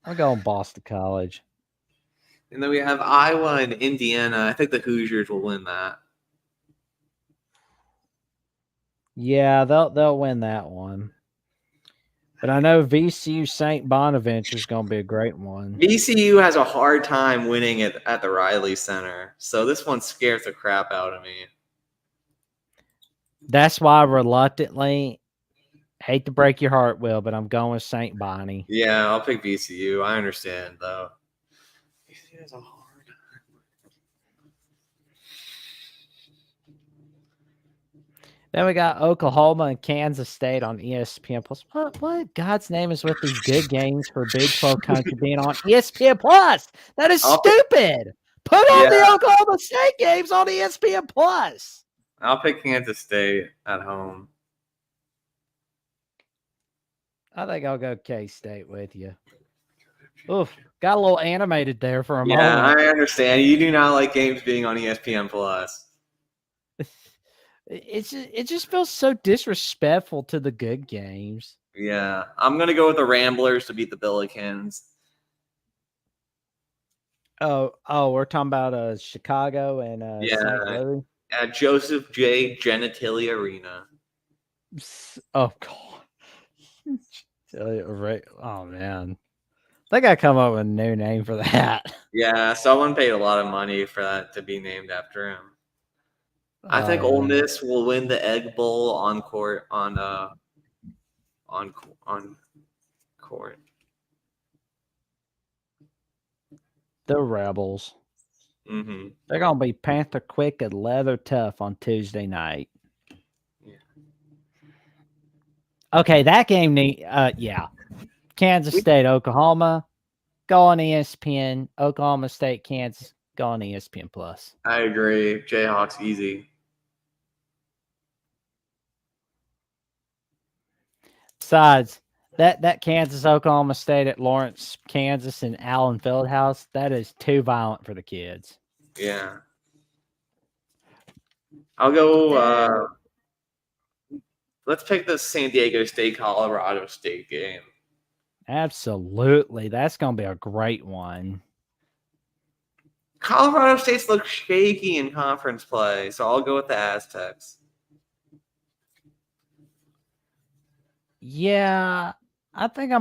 I'm going Boston College. And then we have Iowa and Indiana. I think the Hoosiers will win that. Yeah, they'll win that one. But I know VCU St. Bonaventure is going to be a great one. VCU has a hard time winning it at the Riley Center, so this one scares the crap out of me. That's why reluctantly, hate to break your heart, Will, but I'm going with St. Bonnie. Yeah, I'll pick VCU. I understand, though. VCU has a hard Then we got Oklahoma and Kansas State on ESPN Plus. What God's name is with these good games for Big 12 country being on ESPN Plus? That is stupid. Put on the Oklahoma State games on ESPN Plus. I'll pick Kansas State at home. I think I'll go K-State with you. Oof, got a little animated there for a moment. Yeah, I understand. You do not like games being on ESPN Plus. It just feels so disrespectful to the good games. Yeah, I'm gonna go with the Ramblers to beat the Billikens. Oh, we're talking about Chicago and St. Louis at Joseph J. Gentilly Arena. Oh God! Oh man, they gotta come up with a new name for that. Yeah, someone paid a lot of money for that to be named after him. I think Ole Miss will win the Egg Bowl on court. The Rebels. Mm-hmm. They're gonna be Panther quick and leather tough on Tuesday night. Yeah. Okay, that game yeah. Kansas State, Oklahoma, go on ESPN. Oklahoma State, Kansas, go on ESPN Plus. I agree. Jayhawks easy. Besides, that Kansas Oklahoma State at Lawrence, Kansas, and Allen Fieldhouse, that is too violent for the kids. Yeah. I'll go let's pick the San Diego State Colorado State game. Absolutely. That's gonna be a great one. Colorado State's look shaky in conference play, so I'll go with the Aztecs. Yeah, I think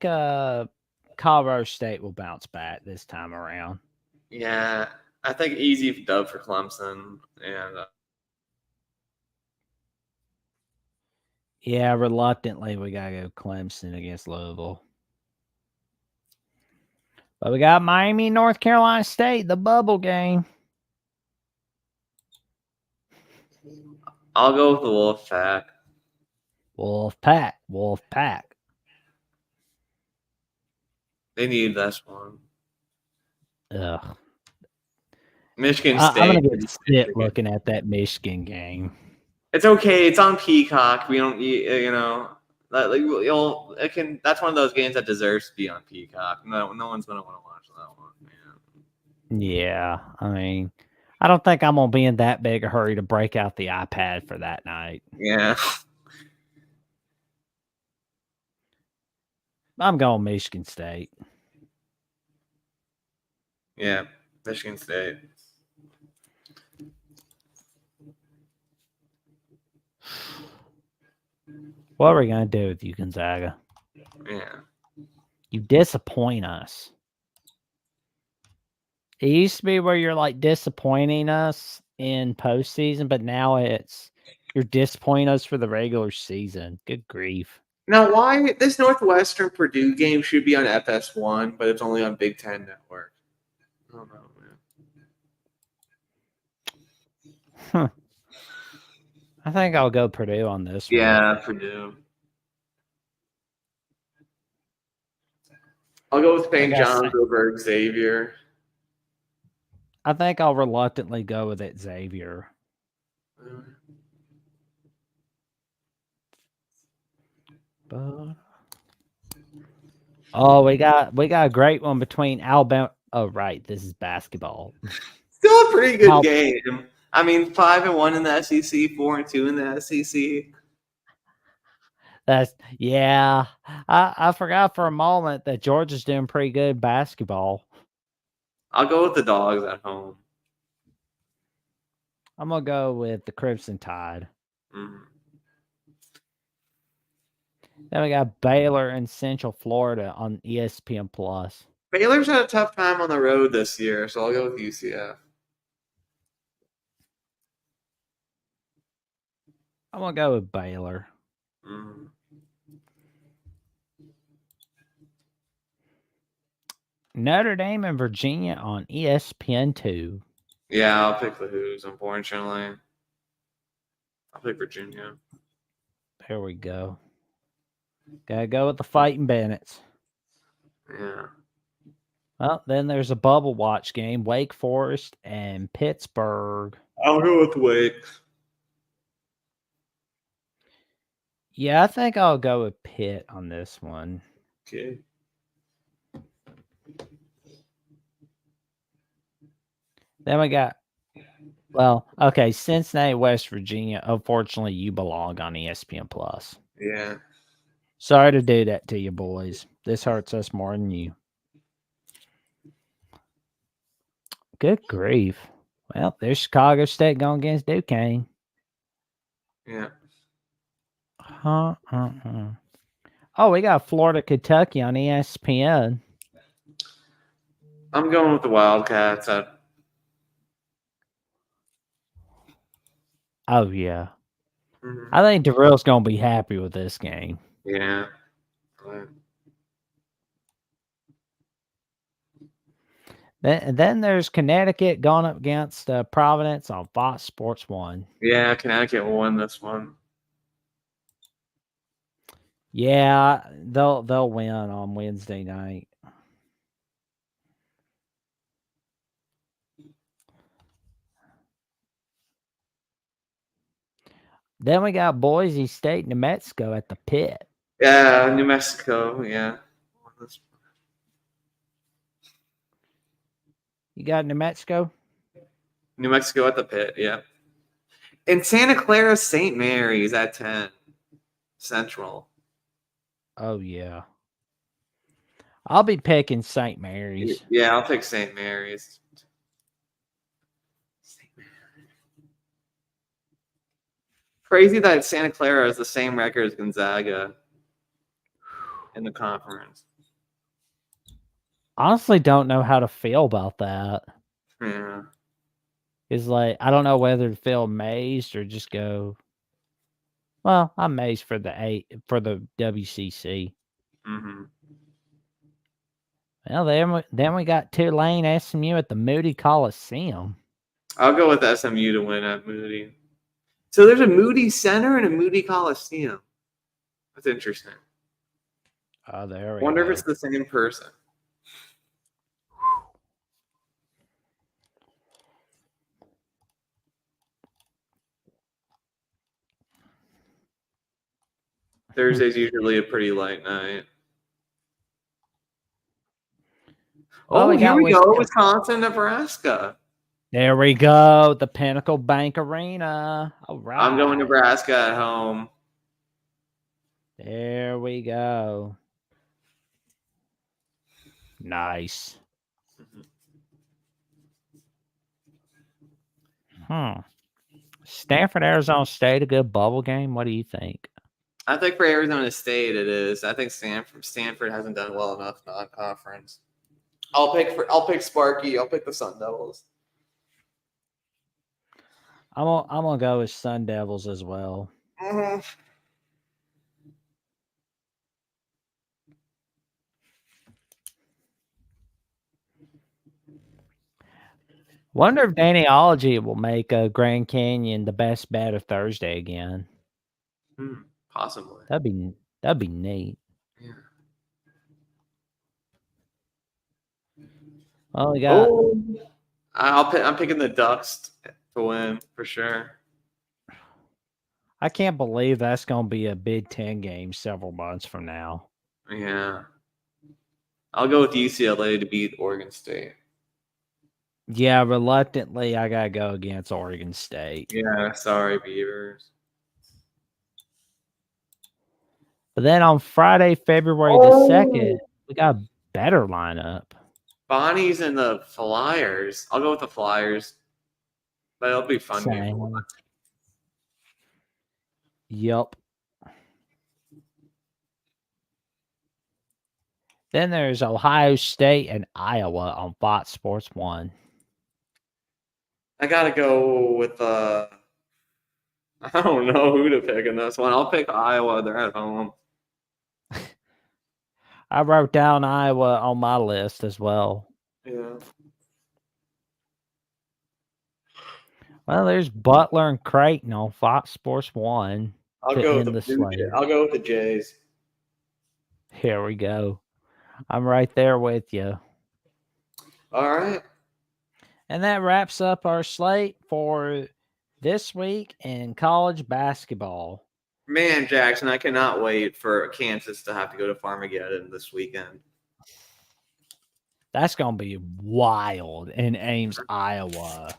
Colorado State will bounce back this time around. Yeah, I think easy dub for Clemson. And yeah, reluctantly, we got to go Clemson against Louisville. But we got Miami, North Carolina State, the bubble game. I'll go with the Wolfpack. Wolfpack. They need this one. Ugh. Michigan State. I'm gonna get sick looking at that Michigan game. It's okay. It's on Peacock. We don't, that's one of those games that deserves to be on Peacock. No one's gonna want to watch that one. Man. Yeah, I mean, I don't think I'm gonna be in that big a hurry to break out the iPad for that night. Yeah. I'm going Michigan State. Yeah, Michigan State. What are we going to do with you, Gonzaga? Yeah. You disappoint us. It used to be where you're like disappointing us in postseason, but now it's You're disappointing us for the regular season. Good grief. Now, why this Northwestern Purdue game should be on FS1, but it's only on Big Ten Network? I don't know, man. Huh. I think I'll go Purdue on this one. Yeah, Purdue. I'll go with St. John's over Xavier. I think I'll reluctantly go with it, Xavier. But we got a great one between Alabama. Oh, right, this is basketball. Still a pretty good game. I mean, 5-1 in the SEC, 4-2 in the SEC. Yeah. I forgot for a moment that Georgia's doing pretty good basketball. I'll go with the Dogs at home. I'm gonna go with the Crimson Tide. Mm-hmm. Then we got Baylor and Central Florida on ESPN Plus. Baylor's had a tough time on the road this year, so I'll go with UCF. I'm gonna go with Baylor. Mm-hmm. Notre Dame and Virginia on ESPN2. Yeah, I'll pick the Hoos, unfortunately. I'll pick Virginia. There we go. Gotta go with the Fighting Bennetts. Yeah. Well, then there's a bubble watch game, Wake Forest and Pittsburgh. I'll go with Wake. Yeah, I think I'll go with Pitt on this one. Okay. Then we got, Cincinnati, West Virginia. Unfortunately, you belong on ESPN Plus. Yeah. Sorry to do that to you, boys. This hurts us more than you. Good grief. Well, there's Chicago State going against Duquesne. Yeah. Oh, we got Florida, Kentucky on ESPN. I'm going with the Wildcats. Oh, yeah. Mm-hmm. I think Darrell's going to be happy with this game. Yeah. Then there's Connecticut going up against Providence on Fox Sports 1. Yeah, Connecticut will win this one. Yeah, they'll win on Wednesday night. Then we got Boise State, New Mexico at the Pit. Yeah, New Mexico, yeah. You got New Mexico? New Mexico at the Pit, yeah. And Santa Clara, St. Mary's at 10 Central. Oh, yeah. I'll be picking St. Mary's. Yeah, I'll pick St. Mary's. Crazy that Santa Clara has the same record as Gonzaga in the conference. Honestly, don't know how to feel about that. Yeah. It's like, I don't know whether to feel amazed or just go, well, I'm amazed for the WCC. Mm-hmm. Well, then we got Tulane SMU at the Moody Coliseum. I'll go with SMU to win at Moody. So there's a Moody Center and a Moody Coliseum. That's interesting. Oh, there we go. Wonder if it's the same person. Thursday's usually a pretty light night. Oh, here we go. Wisconsin, Nebraska. There we go. The Pinnacle Bank Arena. All right. I'm going Nebraska at home. There we go. Nice. Stanford, Arizona State, a good bubble game. What do you think? I think for Arizona State it is. I think Stanford hasn't done well enough non-conference. I'll pick Sparky. I'll pick the Sun Devils. I'm gonna go with Sun Devils as well. Mhm. Wonder if Dannyology will make Grand Canyon the best bet of Thursday again. Possibly. That'd be neat. Yeah. Well, we got. I'm picking the Ducks to win for sure. I can't believe that's gonna be a Big Ten game several months from now. Yeah. I'll go with UCLA to beat Oregon State. Yeah, reluctantly, I gotta go against Oregon State. Yeah, sorry, Beavers. But then on Friday, February the 2nd, we got a better lineup. Bonnie's and the Flyers. I'll go with the Flyers. But it'll be a fun game to Same. watch. Yup. Then there's Ohio State and Iowa on Fox Sports 1. I gotta go with I don't know who to pick in this one. I'll pick Iowa. They're at home. I wrote down Iowa on my list as well. Yeah. Well, there's Butler and Creighton on Fox Sports 1 to end the slate. I'll go with the Jays. Here we go. I'm right there with you. All right. And that wraps up our slate for this week in college basketball. Man, Jackson, I cannot wait for Kansas to have to go to Farmageddon this weekend. That's going to be wild in Ames, Iowa.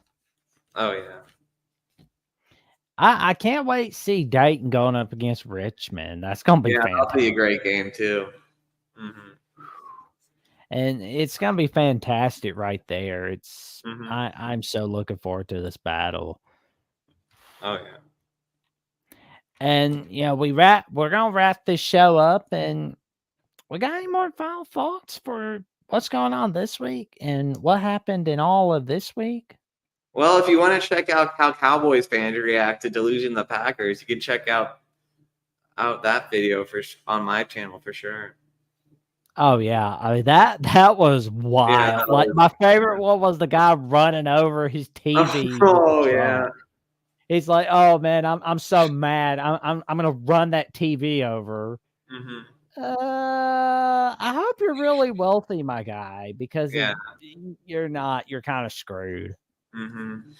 Oh, yeah. I can't wait to see Dayton going up against Richmond. That's going to be fantastic. That'll be a great game, too. Mm-hmm. And it's going to be fantastic right there. It's I'm so looking forward to this battle. Oh, yeah. And, we're going to wrap this show up. And we got any more final thoughts for what's going on this week and what happened in all of this week? Well, if you want to check out how Cowboys fans react to delusion the Packers, you can check out that video on my channel for sure. Oh yeah, I mean that was wild. Yeah, my favorite one was the guy running over his TV. Oh yeah. He's like, "Oh man, I'm so mad. I'm gonna run that TV over." Mm-hmm. I hope you're really wealthy, my guy, because if you're not, you're kind of screwed. Mm-hmm.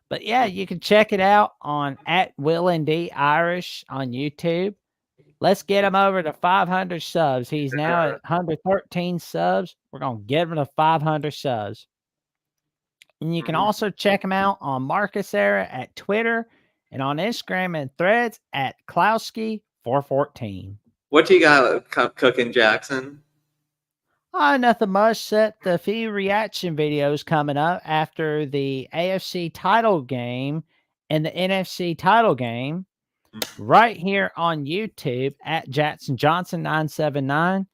But yeah, you can check it out on @WillNDIrish on YouTube. Let's get him over to 500 subs. He's now at 113 subs. We're going to get him to 500 subs. And you can also check him out on Marcus Era at Twitter and on Instagram and Threads at Klowski414. What you got cooking, Jackson? Nothing much except a few reaction videos coming up after the AFC title game and the NFC title game. Right here on YouTube at Jackson Johnson 979.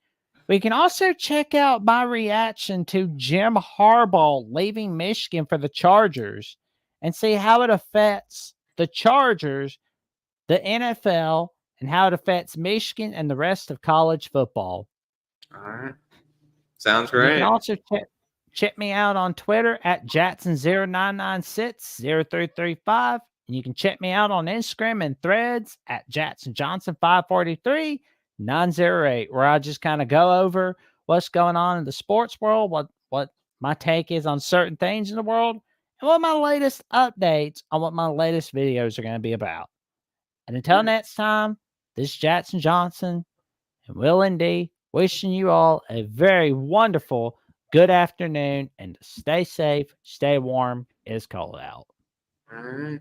We can also check out my reaction to Jim Harbaugh leaving Michigan for the Chargers and see how it affects the Chargers, the NFL, and how it affects Michigan and the rest of college football. All right. Sounds great. You can also check me out on Twitter at Jackson09960335. And you can check me out on Instagram and Threads at JacksonJohnson543908, where I just kind of go over what's going on in the sports world, what my take is on certain things in the world, and what my latest updates on what my latest videos are going to be about. And until next time, this is Jackson Johnson and Will ND wishing you all a very wonderful good afternoon, and stay safe, stay warm. It's cold out. All right.